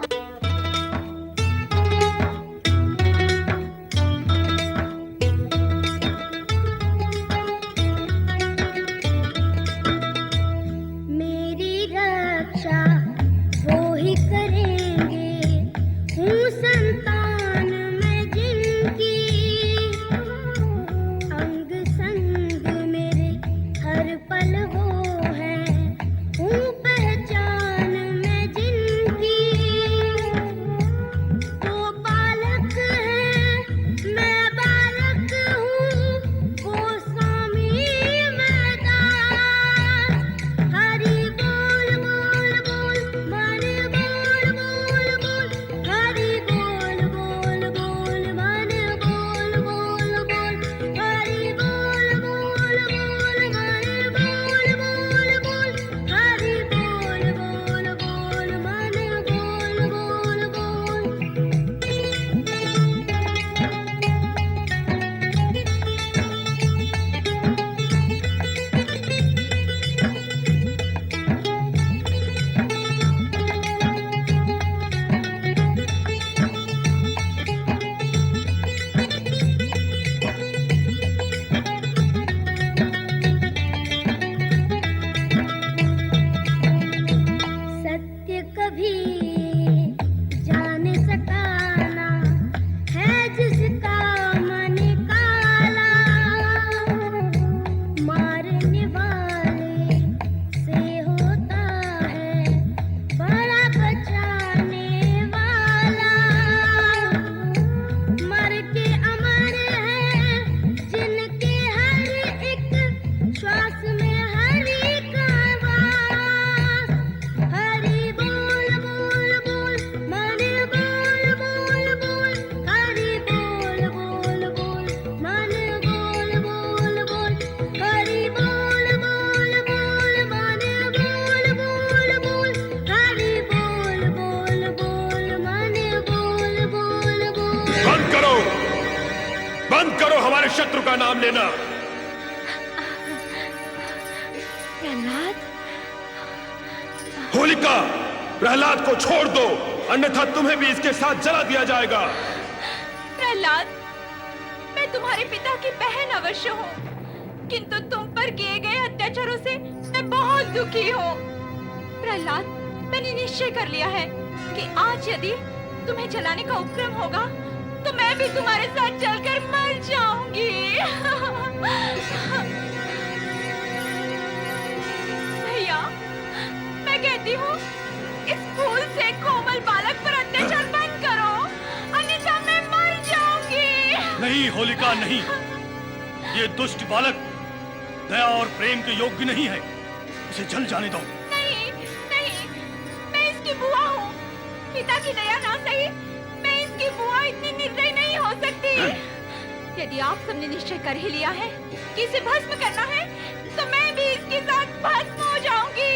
हमारे शत्रु का नाम लेना। प्रहलाद, होलिका, प्रहलाद को छोड़ दो, अन्यथा तुम्हें भी इसके साथ जला दिया जाएगा। प्रहलाद, मैं तुम्हारे पिता की बहन अवश्य हूँ, किंतु तुम पर किए गए अत्याचारों से मैं बहुत दुखी हूँ। प्रहलाद, मैंने निश्चय कर लिया है कि आज यदि तुम्हें जलाने का उपक्रम होगा तो मैं भी तुम्हारे साथ चलकर मर जाऊंगी। भैया, मैं कहती हूँ इस फूल से कोमल बालक पर अत्याचार बंद करो, अन्यथा मैं मर जाऊंगी। नहीं होलिका, नहीं। ये दुष्ट बालक दया और प्रेम के योग्य नहीं है, इसे जल जाने दो। नहीं, नहीं, मैं इसकी बुआ हूँ। पिता की दया ना सही, मैं इसकी बुआ इतनी निर्दयी नहीं हो सकती। यदि आप सबने निश्चय कर ही लिया है कि इसे भस्म करना है, तो मैं भी इसके साथ भस्म हो जाऊंगी।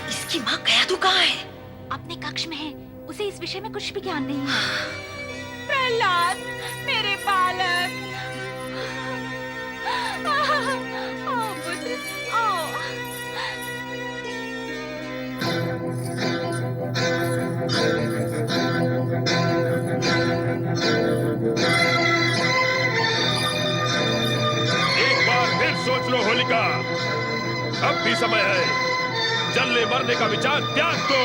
इसकी माँ कयाधु कहाँ है? अपने कक्ष में है, उसे इस विषय में कुछ भी ज्ञान नहीं है। प्रहलाद, मेरे बालक, आओ पुत्र, आओ। एक बार फिर सोच लो होलिका, अब भी समय है, जलने मरने का विचार त्याग दो।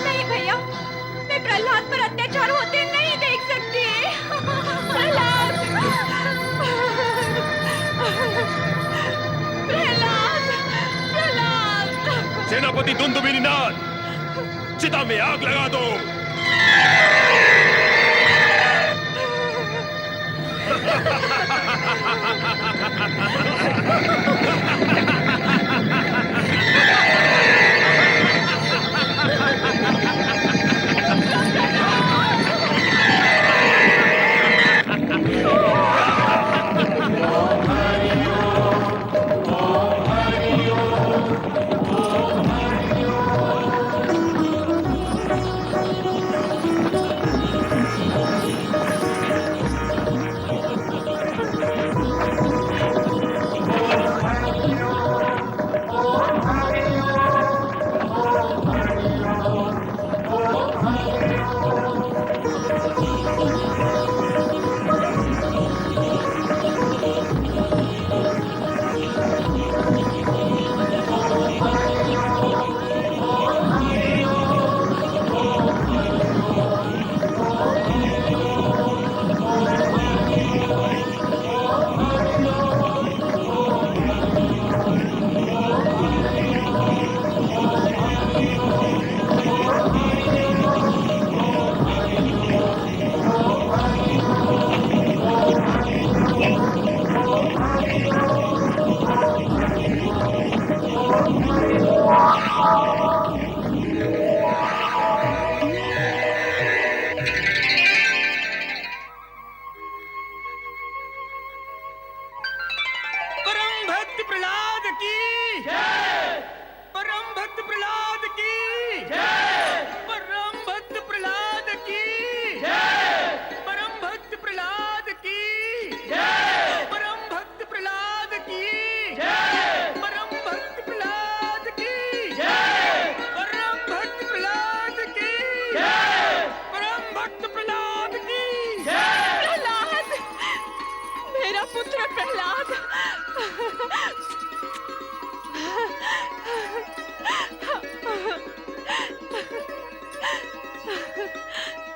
नहीं भैया, मैं प्रहलाद पर अत्याचार होते नहीं देख सकती। प्रहलाद, प्रहलाद, प्रहलाद। सेनापति दुंदुभिनिनाद, चिता में आग लगा दो।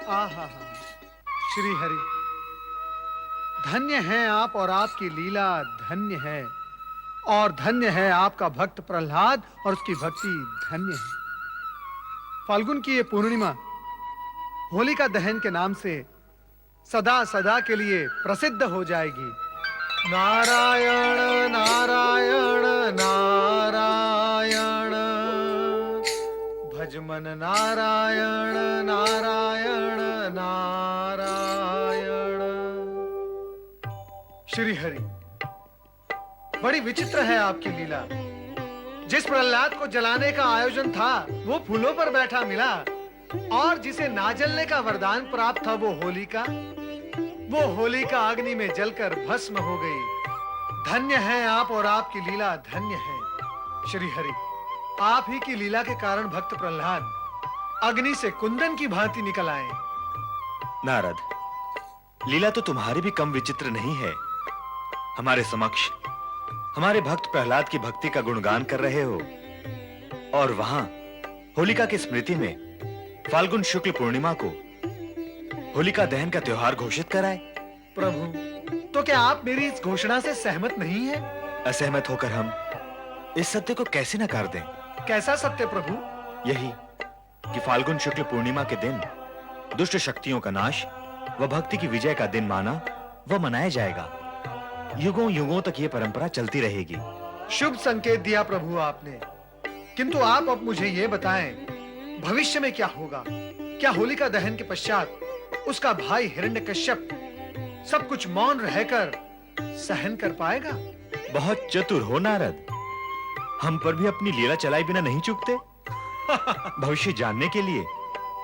आहा, श्री हरि, धन्य हैं आप और आपकी लीला धन्य है, और धन्य है आपका भक्त प्रहलाद और उसकी भक्ति धन्य है। फाल्गुन की ये पूर्णिमा होलिका दहन के नाम से सदा सदा के लिए प्रसिद्ध हो जाएगी। नारायण नारायण नारायण, भजमन नारायण नारायण नारायण। श्री हरि, बड़ी विचित्र है आपकी लीला। जिस प्रहलाद को जलाने का आयोजन था वो फूलों पर बैठा मिला, और जिसे ना जलने का वरदान प्राप्त था वो होलिका अग्नि में जलकर भस्म हो गई। धन्य है आप और आपकी लीला धन्य है। श्री हरि, आप ही की लीला के कारण भक्त प्रहलाद अग्नि से कुंदन की भांति निकल आए। नारद, लीला तो तुम्हारी भी कम विचित्र नहीं है। हमारे समक्ष हमारे भक्त प्रहलाद की भक्ति का गुणगान कर रहे हो, और वहां होलिका की स्मृति में फाल्गुन शुक्ल पूर्णिमा को होलिका दहन का त्योहार घोषित कराए। प्रभु, तो क्या आप मेरी इस घोषणा से सहमत नहीं हैं? असहमत होकर हम इस सत्य को कैसे नकार दें? कैसा सत्य प्रभु? यही कि फाल्गुन शुक्ल पूर्णिमा के दिन दुष्ट शक्तियों का नाश व भक्ति की विजय का दिन माना व मनाया जाएगा। युगों युगों तक ये परंपरा चलती रहेगी। शुभ संकेत दिया प्रभु आपने, किंतु आप अब मुझे ये बताएं, भविष्य में क्या होगा? क्या होलिका दहन के पश्चात उसका भाई हिरण्यकश्यप सब कुछ मौन रहकर सहन कर पाएगा? बहुत चतुर हो नारद, हम पर भी अपनी लीला चलाए बिना नहीं चूकते। भविष्य जानने के लिए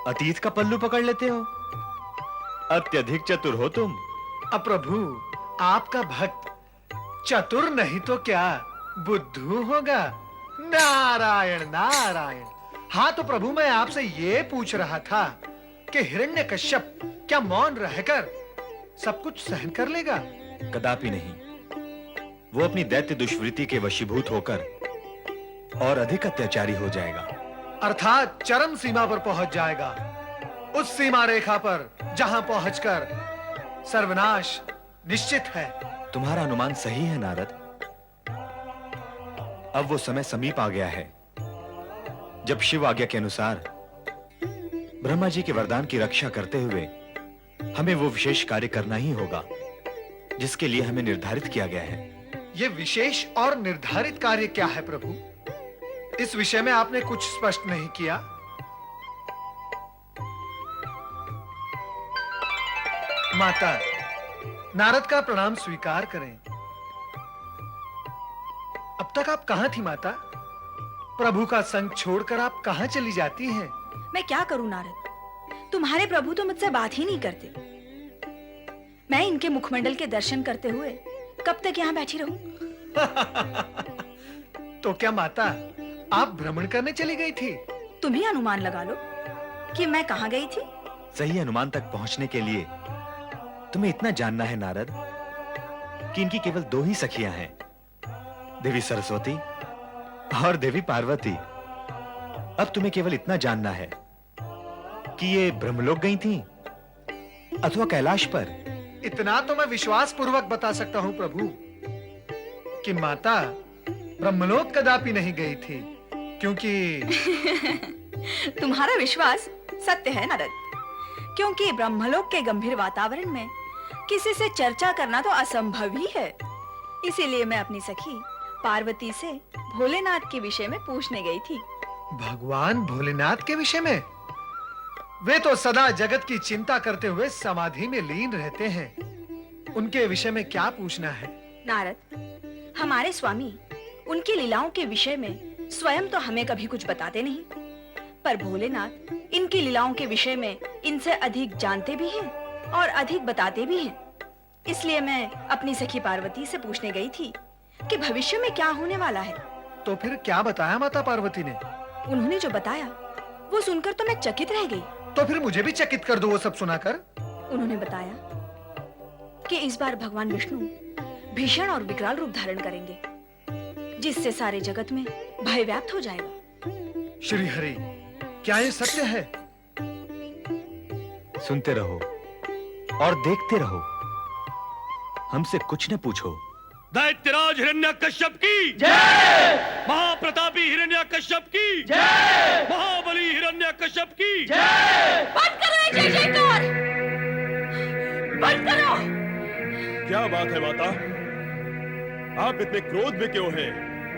अतीत का पल्लू पकड़ लेते हो। अत्यधिक चतुर हो तुम। प्रभु, आपका भक्त चतुर नहीं तो क्या बुद्धू होगा? नारायण नारायण। हाँ तो प्रभु, मैं आपसे ये पूछ रहा था कि हिरण्यकश्यप क्या मौन रहकर सब कुछ सहन कर लेगा? कदापि नहीं। वो अपनी दैत्य दुष्वृत्ति के वशीभूत होकर और अधिक अत्याचारी हो जाएगा, अर्थात चरम सीमा पर पहुंच जाएगा। उस सीमा रेखा पर जहां पहुंचकर सर्वनाश निश्चित है। तुम्हारा अनुमान सही है नारद। अब वो समय समीप आ गया है जब शिव आज्ञा के अनुसार ब्रह्मा जी के वरदान की रक्षा करते हुए हमें वो विशेष कार्य करना ही होगा जिसके लिए हमें निर्धारित किया गया है। ये विशेष और निर्धारित कार्य क्या है प्रभु? इस विषय में आपने कुछ स्पष्ट नहीं किया। माता, नारद का प्रणाम स्वीकार करें। अब तक आप कहां थी माता? प्रभु का संग छोड़कर आप कहां चली जाती हैं? मैं क्या करूं नारद, तुम्हारे प्रभु तो मुझसे बात ही नहीं करते। मैं इनके मुखमंडल के दर्शन करते हुए कब तक यहाँ बैठी रहूं? तो क्या माता आप भ्रमण करने चली गई थी? तुम ही अनुमान लगा लो कि मैं कहां गई थी। सही अनुमान तक पहुंचने के लिए तुम्हें इतना जानना है नारद कि इनकी केवल दो ही सखियां हैं, देवी सरस्वती और देवी पार्वती। अब तुम्हें केवल इतना जानना है कि ये ब्रह्मलोक गई थीं अथवा कैलाश पर। इतना तो मैं विश्वास पूर्वक बता सकता हूं प्रभु कि माता ब्रह्मलोक कदापि नहीं गई थी, क्योंकि तुम्हारा विश्वास सत्य है नारद, क्योंकि ब्रह्मलोक के गंभीर वातावरण में किसी से चर्चा करना तो असंभव ही है। इसीलिए मैं अपनी सखी पार्वती से भोलेनाथ के विषय में पूछने गई थी। भगवान भोलेनाथ के विषय में? वे तो सदा जगत की चिंता करते हुए समाधि में लीन रहते हैं। उनके विषय में क्या पूछना है? नारद, हमारे स्वामी उनकी लीलाओं के विषय में स्वयं तो हमें कभी कुछ बताते नहीं, पर भोलेनाथ इनकी लीलाओं के विषय में इनसे अधिक जानते भी हैं और अधिक बताते भी हैं। इसलिए मैं अपनी सखी पार्वती से पूछने गई थी कि भविष्य में क्या होने वाला है। तो फिर क्या बताया माता पार्वती ने? उन्होंने जो बताया वो सुनकर तो मैं चकित रह गई। तो फिर मुझे भी चकित कर दो वो सब सुनाकर। उन्होंने बताया कि इस बार भगवान विष्णु भीषण और विकराल रूप धारण करेंगे जिससे सारे जगत में भय व्याप्त हो जाएगा। श्री हरि, क्या ये सत्य है? सुनते रहो और देखते रहो, हमसे कुछ न पूछो। दैत्यराज हिरण्यकश्यप की जय, महाप्रतापी हिरण्यकश्यप की जय, महाबली हिरण्यकश्यप की जय। बंद करो ये जय जयकार, बंद करो। क्या बात है माता, आप इतने क्रोध में क्यों हैं?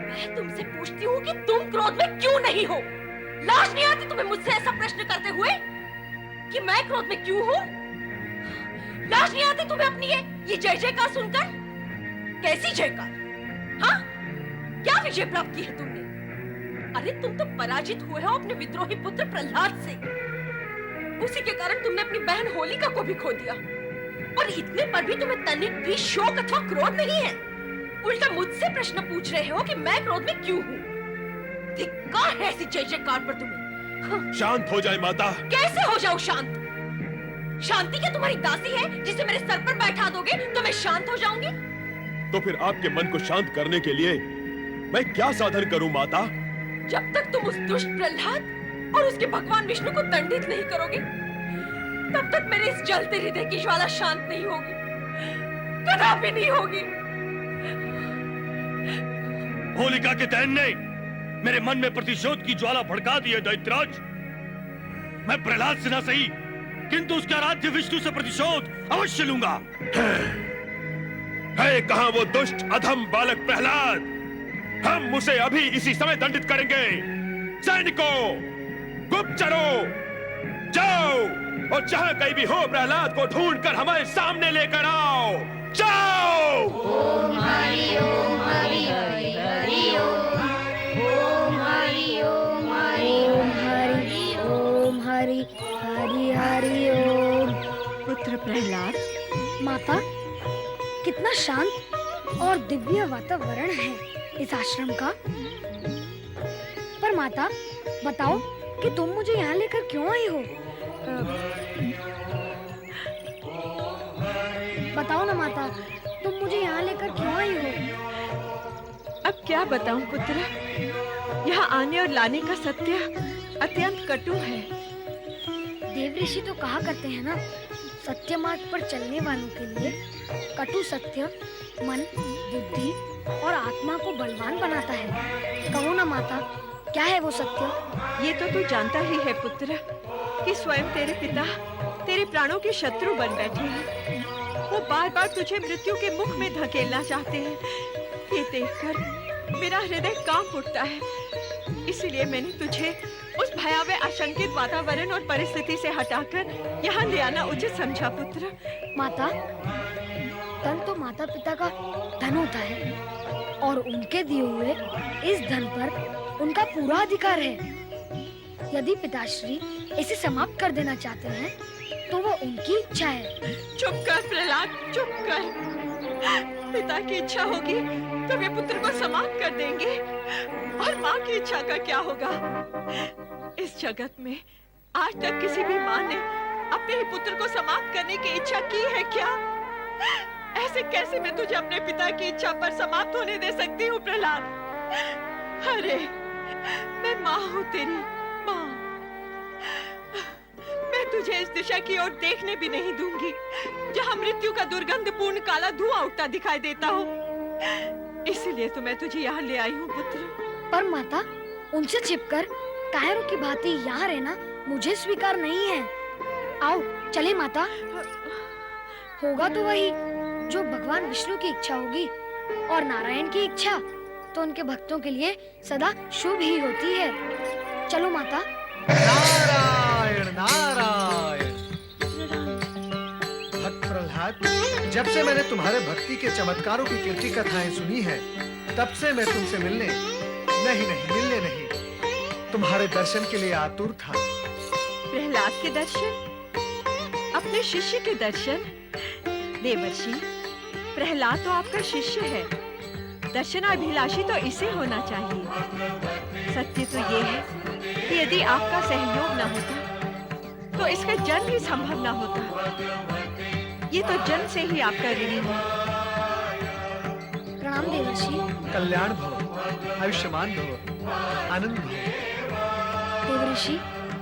मैं तुमसे पूछती हूँ कि तुम क्रोध में क्यों नहीं हो? लाज नहीं आती तुम्हें मुझसे ऐसा प्रश्न करते हुए कि मैं क्रोध में क्यों हूँ? लाज नहीं आती तुम्हें अपनी ये जय जयकार सुनकर? कैसी जयकार? हाँ, क्या विजय प्राप्त की है तुमने? अरे तुम तो पराजित हुए हो अपने विद्रोही पुत्र प्रहलाद से। उसी के कारण तुमने अपनी बहन होलिका को भी खो दिया, और इतने पर भी तुम्हें तनिक भी शोक अथवा क्रोध नहीं है। उल्टा मुझसे प्रश्न पूछ रहे हो कि मैं क्रोध में क्यों हूँ। धिक्कार है ऐसी जय जयकार पर तुम्हें। हाँ। शांत हो जाए माता। कैसे हो जाऊं शांत? शांति क्या तुम्हारी दासी है जिसे मेरे सर पर बैठा दोगे तो मैं शांत हो जाऊंगी? तो फिर आपके मन को शांत करने के लिए मैं क्या साधन करूं माता? जब तक तुम उस दुष्ट प्रहलाद और उसके भगवान विष्णु को दंडित नहीं करोगे, तब तक मेरे इस जलते हृदय की ज्वाला शांत नहीं होगी, कदापि नहीं होगी। होलिका के दहन ने मेरे मन में प्रतिशोध की ज्वाला भड़का दी है दैत्यराज। मैं प्रहलाद से न सही, किंतु उसके आराध्य विष्णु से प्रतिशोध अवश्य लूंगा। है कहां वो दुष्ट अधम बालक प्रहलाद? हम उसे अभी इसी समय दंडित करेंगे। सैनिकों, गुप्तचरों, जाओ और जहां कहीं भी हो प्रहलाद को ढूंढकर हमारे सामने लेकर आओ। जाओ। ओम हरि ओम हरि हरि हरि ओम हरि ओम हरि ओम हरि ओम हरि हरि हरि ओम। पुत्र प्रहलाद। माता, कितना शांत और दिव्य वातावरण है इस आश्रम का। पर माता, बताओ कि तुम मुझे यहाँ लेकर क्यों आई हो? बताओ ना माता, तुम मुझे यहाँ लेकर क्यों आई हो? अब क्या बताऊं पुत्र, यहाँ आने और लाने का सत्य अत्यंत कटु है। देव ऋषि तो कहा करते हैं ना, सत्य मार्ग पर चलने वालों के लिए कटु सत्य मन, बुद्धि और आत्मा को बलवान बनाता है। कहो ना माता, क्या है वो सत्य? ये तो तू जानता ही है पुत्र कि स्वयं तेरे पिता तेरे प्राणों के शत्रु बन बैठे हैं। वो बार बार तुझे मृत्यु के मुख में धकेलना चाहते हैं। ये देखकर मेरा हृदय कांप उठता है। इसलिए मैंने तुझे उस भयावह आशंकित वातावरण और परिस्थिति से हटाकर यहाँ ले आना उचित समझा पुत्र। माता, धन तो माता पिता का धन होता है और उनके दिए हुए इस धन पर उनका पूरा अधिकार है। यदि पिताश्री इसे समाप्त कर देना चाहते हैं तो वो उनकी इच्छा है। चुप कर प्रहलाद, चुप कर। पिता की इच्छा होगी तो वे पुत्र को समाप्त कर देंगे, और माँ की इच्छा का क्या होगा? इस जगत में आज तक किसी भी माँ ने अपने ही पुत्र को समाप्त करने की इच्छा की है क्या? ऐसे कैसे मैं तुझे अपने पिता की इच्छा पर समाप्त होने दे सकती हूँ प्रहलाद? अरे मैं माँ हूँ, तेरी माँ। मैं तुझे इस दिशा की ओर देखने भी नहीं दूंगी जहाँ मृत्यु का दुर्गंधपूर्ण काला धुआं उठता दिखाई देता हो। इसलिए तो मैं तुझे यहाँ ले आई हूँ पुत्र। पर माता, उनसे छिपकर कायरों की भांति यहाँ रहना मुझे स्वीकार नहीं है। आओ चले माता। होगा तो वही जो भगवान विष्णु की इच्छा होगी, और नारायण की इच्छा तो उनके भक्तों के लिए सदा शुभ ही होती है। चलो माता। नारायण नारायण। भक्त प्रहलाद, जब से मैंने तुम्हारे भक्ति के चमत्कारों की कीर्ति कथाएं सुनी है, तब से मैं तुमसे मिलने नहीं तुम्हारे दर्शन के लिए आतुर था। प्रहलाद के दर्शन? अपने शिष्य के दर्शन? देवर्षि, प्रहलाद तो आपका शिष्य है। दर्शनाभिलाषी तो इसे होना चाहिए। सत्य तो ये है कि यदि आपका सहयोग न होता तो इसका जन्म ही संभव न होता। ये तो जन्म से ही आपका ऋणी है। प्रणाम देवर्षि। कल्याण भव। आयुष्मान भव, आनंद भव। देवऋषि,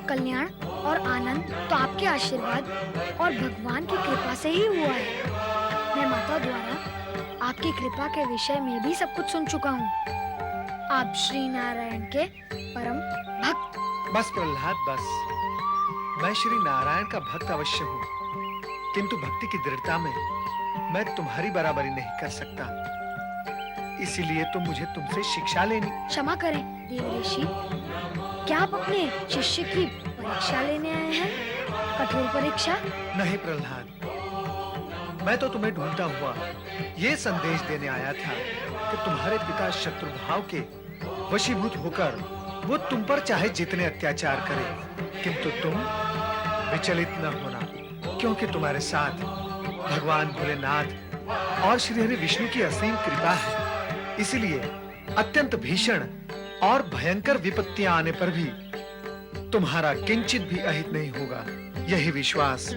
कल्याण और आनंद तो आपके आशीर्वाद और भगवान की कृपा से ही हुआ है। मैं माता द्वारा आपकी कृपा के विषय में भी सब कुछ सुन चुका हूँ। आप श्री नारायण के परम भक्त। बस प्रहलाद बस, मैं श्री नारायण का भक्त अवश्य हूँ, किंतु भक्ति की दृढ़ता में मैं तुम्हारी बराबरी नहीं कर सकता। इसीलिए तो मुझे तुमसे शिक्षा लेनी। क्षमा करें देवऋषि, क्या आप अपने शिष्य की परीक्षा लेने आए हैं? कठोर परीक्षा? नहीं प्रहलाद, मैं तो तुम्हें ढूंढता हुआ ये संदेश देने आया था कि तुम्हारे पिता शत्रु भाव के वशीभूत होकर वो तुम पर चाहे जितने अत्याचार करे, किंतु तुम विचलित न होना, क्योंकि तुम्हारे साथ भगवान भोलेनाथ और श्री हरि विष्णु की असीम कृपा है। इसलिए अत्यंत भीषण और भयंकर विपत्तियां आने पर भी तुम्हारा किंचित भी अहित नहीं होगा। यही विश्वास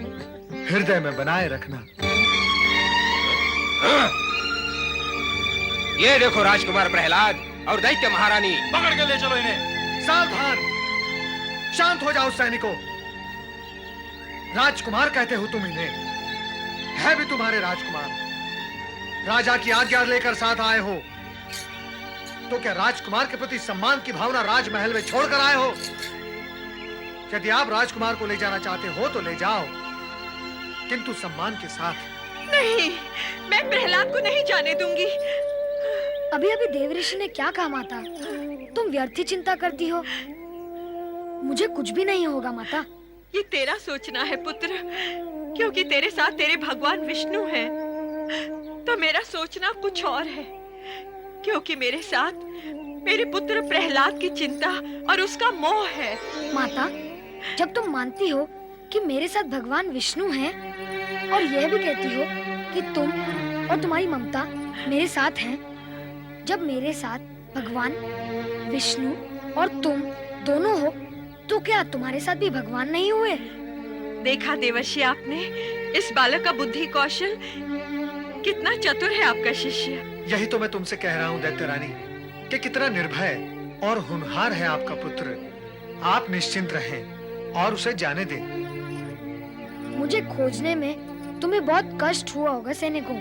हृदय में बनाए रखना। ये देखो राजकुमार प्रहलाद और दैत्य महारानी। पकड़ के ले चलो इन्हें। सावधान, शांत हो जाओ सैनिकों। राजकुमार कहते हो तुम इन्हें, है भी तुम्हारे राजकुमार। राजा की आज्ञा लेकर साथ आए हो, तो क्या राजकुमार के प्रति सम्मान की भावना राजमहल में छोड़कर आए हो? यदि आप राजकुमार को ले जाना चाहते हो तो ले जाओ, किंतु सम्मान के साथ। नहीं, मैं प्रहलाद को नहीं जाने दूंगी। अभी अभी देवऋषि ने क्या कहा माता? तुम व्यर्थ ही चिंता करती हो। मुझे कुछ भी नहीं होगा माता। ये तेरा सोचना है पुत्र, क्योंकि तेरे साथ तेरे भगवान विष्णु हैं। तो मेरा सोचना कुछ और है, क्योंकि मेरे साथ मेरे पुत्र प्रहलाद की चिंता और उसका मोह है। माता, जब तुम मानती हो कि मेरे साथ भगवान विष्णु हैं और यह भी कहती हो कि तुम और तुम्हारी ममता मेरे साथ हैं, जब मेरे साथ भगवान विष्णु और तुम दोनों हो, तो क्या तुम्हारे साथ भी भगवान नहीं हुए? देखा देवर्षि आपने, इस बालक का बुद्धि कौशल कितना चतुर है आपका शिष्य। यही तो मैं तुमसे कह रहा हूँ दैत्य रानी, कि कितना निर्भय और होनहार है आपका पुत्र। आप निश्चिंत रहें और उसे जाने दें। मुझे खोजने में तुम्हें बहुत कष्ट हुआ होगा सैनिकों।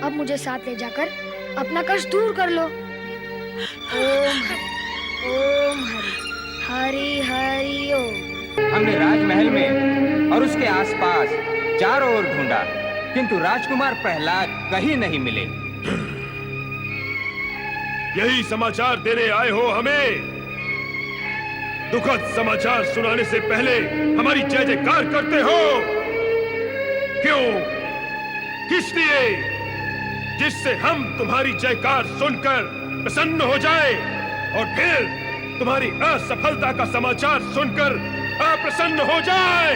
अब मुझे साथ ले जाकर अपना कष्ट दूर कर लो। ओम हरि हरि हरि ओम। हमने राजमहल में और उसके आसपास चारों ओर ढूंढा, किंतु राजकुमार प्रहलाद कहीं नहीं मिले। यही समाचार देने आए हो हमें? दुखद समाचार सुनाने से पहले हमारी जय जयकार करते हो क्यों? किस लिए? जिससे हम तुम्हारी जयकार सुनकर प्रसन्न हो जाए और फिर तुम्हारी असफलता का समाचार सुनकर अप्रसन्न हो जाए।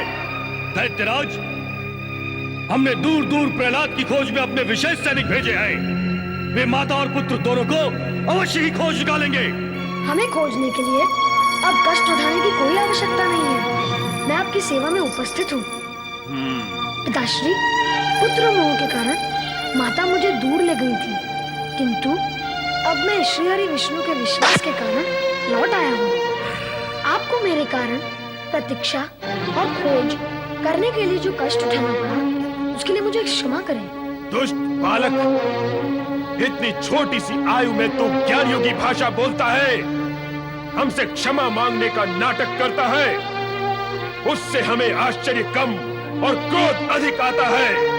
दैत्यराज, हमने दूर दूर प्रहलाद की खोज में अपने विशेष सैनिक भेजे हैं। वे माता और पुत्र दोनों को अवश्य ही खोज निकालेंगे। हमें खोजने के लिए अब कष्ट उठाने की कोई आवश्यकता नहीं है। मैं आपकी सेवा में उपस्थित हूँ। पिताश्री, पुत्र मोह के कारण माता मुझे दूर ले गई थी, किंतु अब मैं श्री हरि विष्णु के विश्वास के कारण लौट आया हूँ। आपको मेरे कारण प्रतीक्षा और खोज करने के लिए जो कष्ट उठाना पड़ा, उसके लिए मुझे क्षमा करें। दुष्ट बालक, इतनी छोटी सी आयु में तू ज्ञानियों की भाषा बोलता है, हमसे क्षमा मांगने का नाटक करता है। उससे हमें आश्चर्य कम और क्रोध अधिक आता है।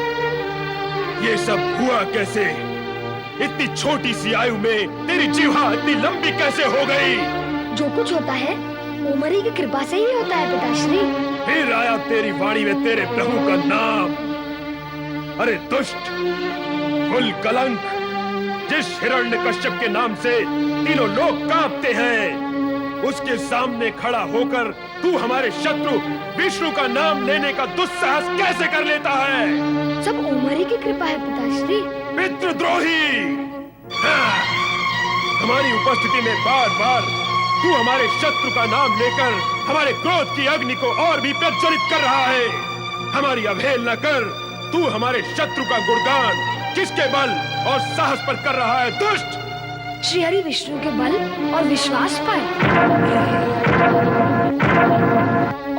ये सब हुआ कैसे? इतनी छोटी सी आयु में तेरी जीवा इतनी लंबी कैसे हो गई? जो कुछ होता है ओमरी की कृपा से ही होता है पिताश्री। फिर आया तेरी वाणी में तेरे प्रभु का नाम। अरे दुष्ट, कुल कलंक, जिस हिरण्यकश्यप के नाम से तीनों लोग कांपते हैं, उसके सामने खड़ा होकर तू हमारे शत्रु विष्णु का नाम लेने का दुस्साहस कैसे कर लेता है? सब ओमरी की कृपा है पिताश्री। पितृद्रोही! हाँ, हमारी उपस्थिति में बार बार तू हमारे शत्रु का नाम लेकर हमारे क्रोध की अग्नि को और भी प्रज्वलित कर रहा है। हमारी अवहेलना कर तू हमारे शत्रु का गुणगान किसके बल और साहस पर कर रहा है? दुष्ट! श्री हरि विष्णु के बल और विश्वास पर।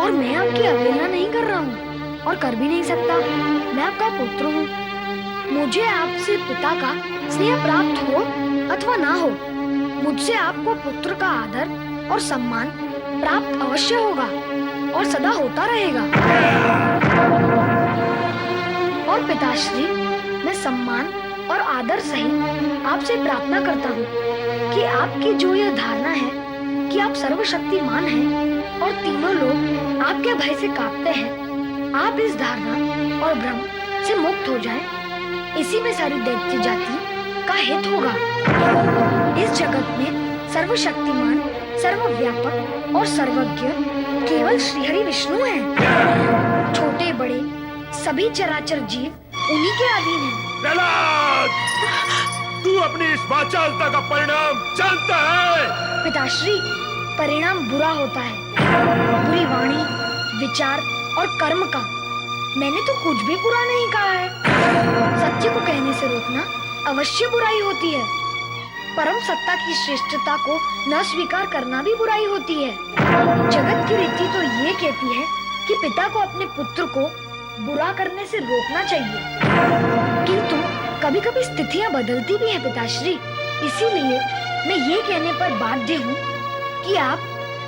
और मैं आपकी अवहेलना नहीं कर रहा हूँ और कर भी नहीं सकता। मैं आपका पुत्र हूँ। मुझे आपसे पिता का स्नेह प्राप्त हो अथवा ना हो, मुझसे आपको पुत्र का आदर और सम्मान प्राप्त अवश्य होगा और सदा होता रहेगा। और पिताश्री, मैं सम्मान और आदर सहित आपसे प्रार्थना करता हूँ कि आपकी जो यह धारणा है कि आप सर्वशक्तिमान हैं और तीनों लोग आपके भय से कांपते हैं, आप इस धारणा और भ्रम से मुक्त हो जाएं। इसी में सारी दैत्य जाति का हित होगा। इस जगत में सर्वशक्तिमान, सर्वव्यापक और सर्वज्ञ केवल श्री हरि विष्णु हैं। छोटे बड़े सभी चराचर जीव उन्हीं के अधीन हैं। प्रहलाद, तू अपनी इस वाचालता का परिणाम जानता है? पिताश्री, परिणाम बुरा होता है, बुरी वाणी, विचार और कर्म का। मैंने तो कुछ भी बुरा नहीं कहा है। सत्य को कहने से रोकना अवश्य बुराई होती है। परम सत्ता की श्रेष्ठता को न स्वीकार करना भी बुराई होती है। जगत की रीति तो ये कहती है कि पिता को अपने पुत्र को बुरा करने से रोकना चाहिए, किंतु कभी-कभी स्थितियां बदलती भी हैं पिताश्री। इसीलिए मैं ये कहने पर बाध्य हूँ कि आप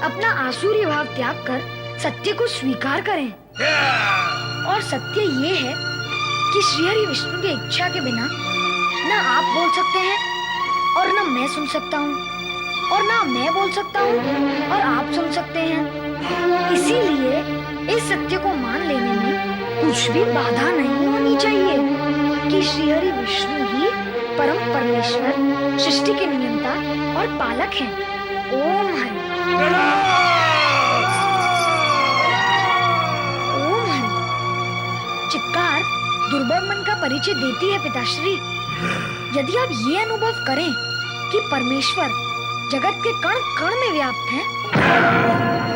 अपना आसुरी भाव त्याग कर सत्य को स्वीकार करें। और सत्य ये है कि श्री हरि विष्णु की इच्छा के बिना न आप बोल सकते हैं और न मैं सुन सकता हूँ, और ना मैं बोल सकता हूँ और आप सुन सकते हैं। इसीलिए इस सत्य को मान लेने में कुछ भी बाधा नहीं होनी चाहिए कि श्री हरि विष्णु ही परम परमेश्वर, सृष्टि के नियंता और पालक हैं। ओम हरि। ओम हरि। चित्कार दुर्बल मन का परिचय देती है पिताश्री। यदि आप ये अनुभव करें कि परमेश्वर जगत के कण कण में व्याप्त हैं,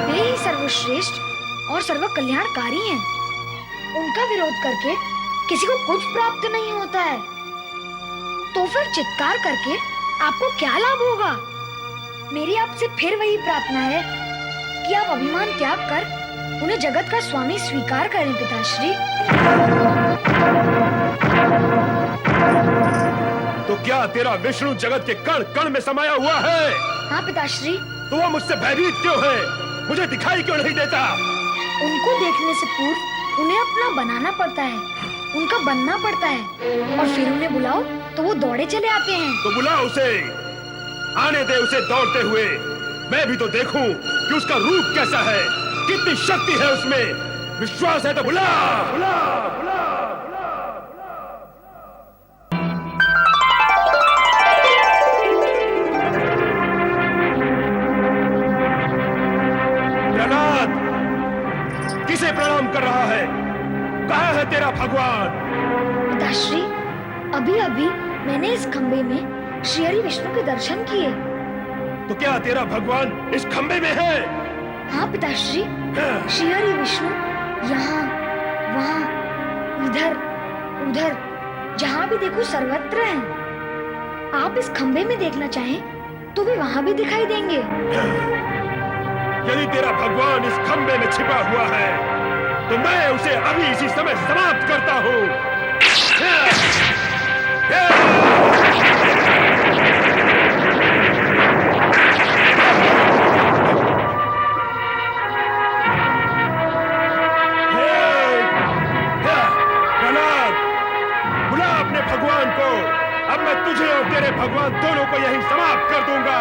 वे ही सर्वश्रेष्ठ और सर्व कल्याणकारी हैं। उनका विरोध करके किसी को कुछ प्राप्त नहीं होता है, तो फिर चित्कार करके आपको क्या लाभ होगा? मेरी आपसे फिर वही प्रार्थना है कि आप अभिमान त्याग कर उन्हें जगत का स्वामी स्वीकार करें पिताश्री। तो क्या तेरा विष्णु जगत के कण कण में समाया हुआ है? हाँ पिताश्री। तो वो मुझसे भयभीत क्यों है? मुझे दिखाई क्यों नहीं देता? उनको देखने से पूर्व उन्हें अपना बनाना पड़ता है, उनका बनना पड़ता है, और फिर उन्हें बुलाओ तो वो दौड़े चले आते हैं। तो बुलाओ उसे, आने दे उसे दौड़ते हुए। मैं भी तो देखूं कि उसका रूप कैसा है, कितनी शक्ति है उसमें। विश्वास है तो बुला, बुला, बुला। किसे प्रणाम कर रहा है? कहाँ है तेरा भगवान? पिताश्री, अभी अभी मैंने इस खंबे में श्री हरि विष्णु के दर्शन किए। तो क्या तेरा भगवान इस खंबे में है? हाँ पिताश्री, श्री हरि विष्णु यहाँ, वहाँ, इधर, उधर, जहाँ भी देखो सर्वत्र हैं। आप इस खंबे में देखना चाहें तो वे वहाँ भी दिखाई देंगे। यदि तेरा भगवान इस खंबे में छिपा हुआ है, तो मैं उसे अभी इसी समय समाप्त करता हूँ। प्रहलाद, बुला अपने भगवान को। अब मैं तुझे और तेरे भगवान दोनों को यहीं समाप्त कर दूंगा।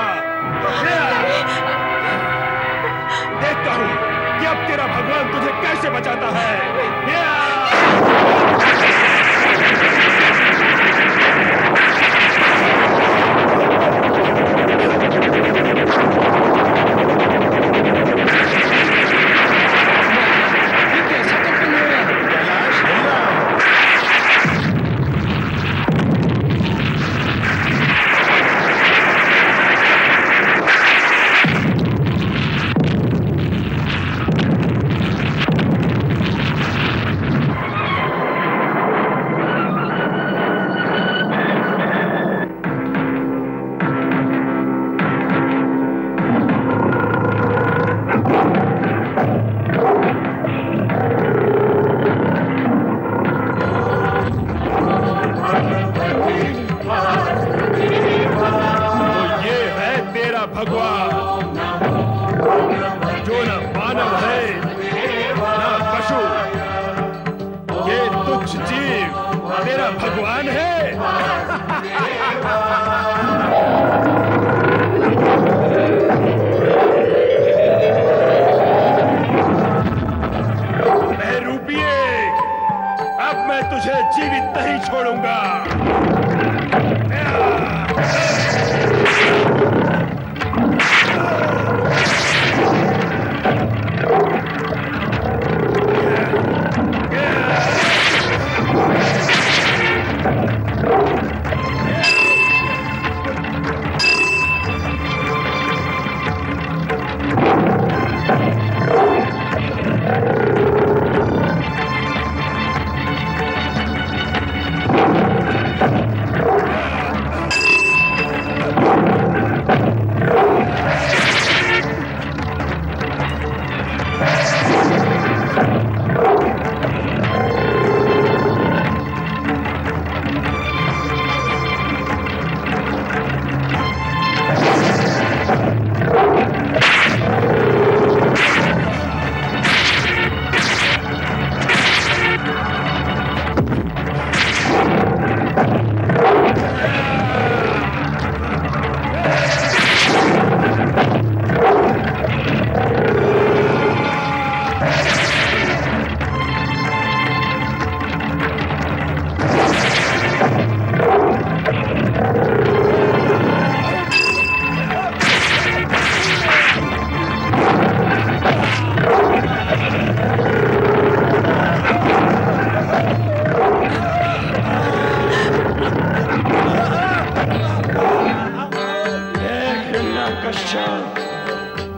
देखता हूँ कि अब तेरा भगवान तुझे कैसे बचाता है। क्या भगवान है? मैं रूपिए, अब मैं तुझे जीवित नहीं छोड़ूंगा।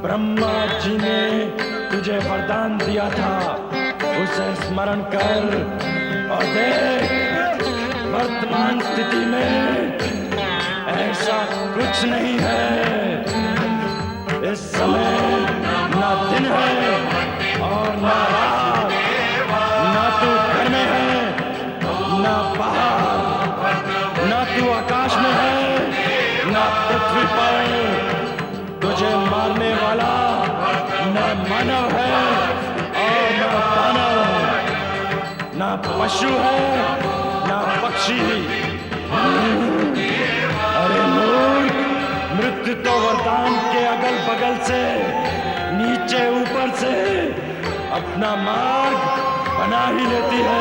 ब्रह्मा जी ने तुझे वरदान दिया था, उसे स्मरण कर और देख वर्तमान स्थिति में ऐसा कुछ नहीं है। इस समय ना दिन है और ना रात, ना तू घर में है ना बाहर, ना तू आकाश में है ना पृथ्वी पर। तुझे मारने वाला न मानव है और न दानव, न पशु है न पक्षी। अरे मूर्ख, मृत्यु तो वरदान के अगल बगल से, नीचे ऊपर से अपना मार्ग बना ही लेती है।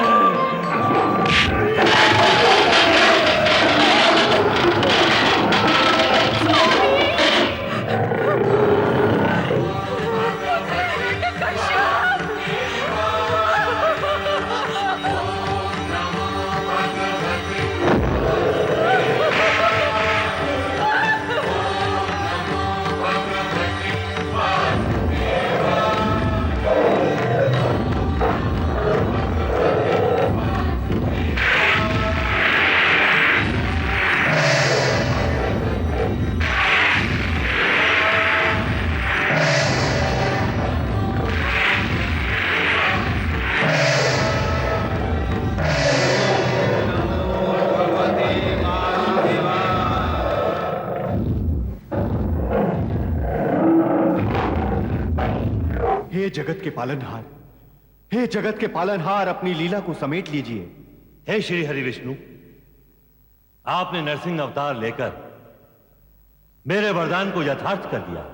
हे जगत के पालनहार, हे जगत के पालनहार, अपनी लीला को समेट लीजिए। हे श्री हरि विष्णु, आपने नरसिंह अवतार लेकर मेरे वरदान को यथार्थ कर दिया,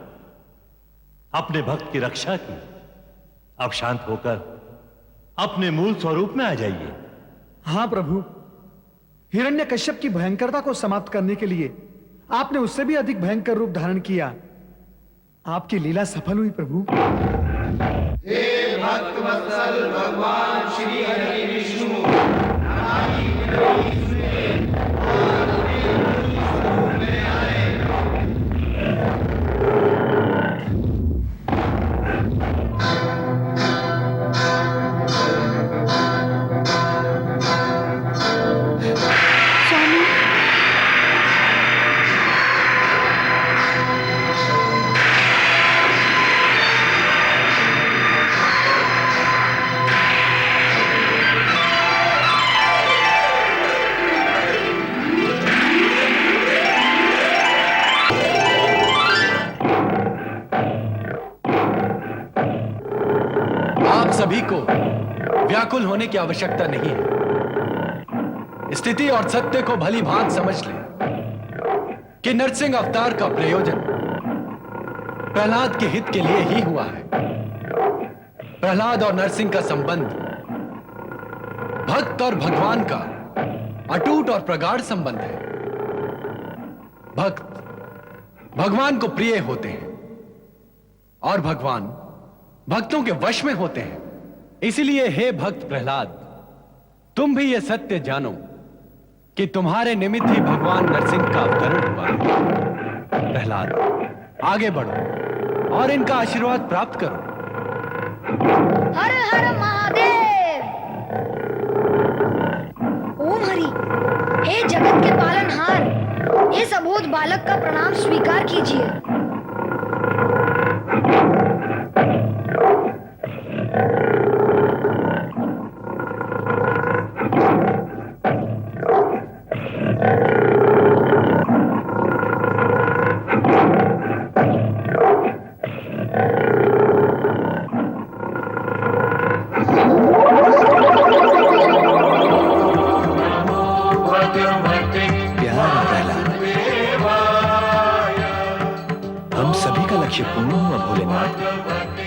अपने भक्त की रक्षा की। अब शांत होकर अपने मूल स्वरूप में आ जाइए। हाँ प्रभु, हिरण्यकश्यप की भयंकरता को समाप्त करने के लिए आपने उससे भी अधिक भयंकर रूप धारण किया। आपकी लीला सफल हुई प्रभु। हे भक्त वत्सल भगवान श्री हरि विष्णु, सभी को व्याकुल होने की आवश्यकता नहीं है। स्थिति और सत्य को भली भांति समझ ले कि नरसिंह अवतार का प्रयोजन प्रहलाद के हित के लिए ही हुआ है। प्रहलाद और नरसिंह का संबंध भक्त और भगवान का अटूट और प्रगाढ़ संबंध है। भक्त भगवान को प्रिय होते हैं और भगवान भक्तों के वश में होते हैं। इसलिए हे भक्त प्रहलाद, तुम भी यह सत्य जानो कि तुम्हारे निमित्त ही भगवान नरसिंह का अवतरण हुआ है। प्रहलाद, आगे बढ़ो और इनका आशीर्वाद प्राप्त करो। हर हर महादेव। ओम हरि, हे जगत के पालनहार, इस अबोध बालक का प्रणाम स्वीकार कीजिए। हम सभी का लक्ष्य पूर्ण हुआ भोलेनाथ।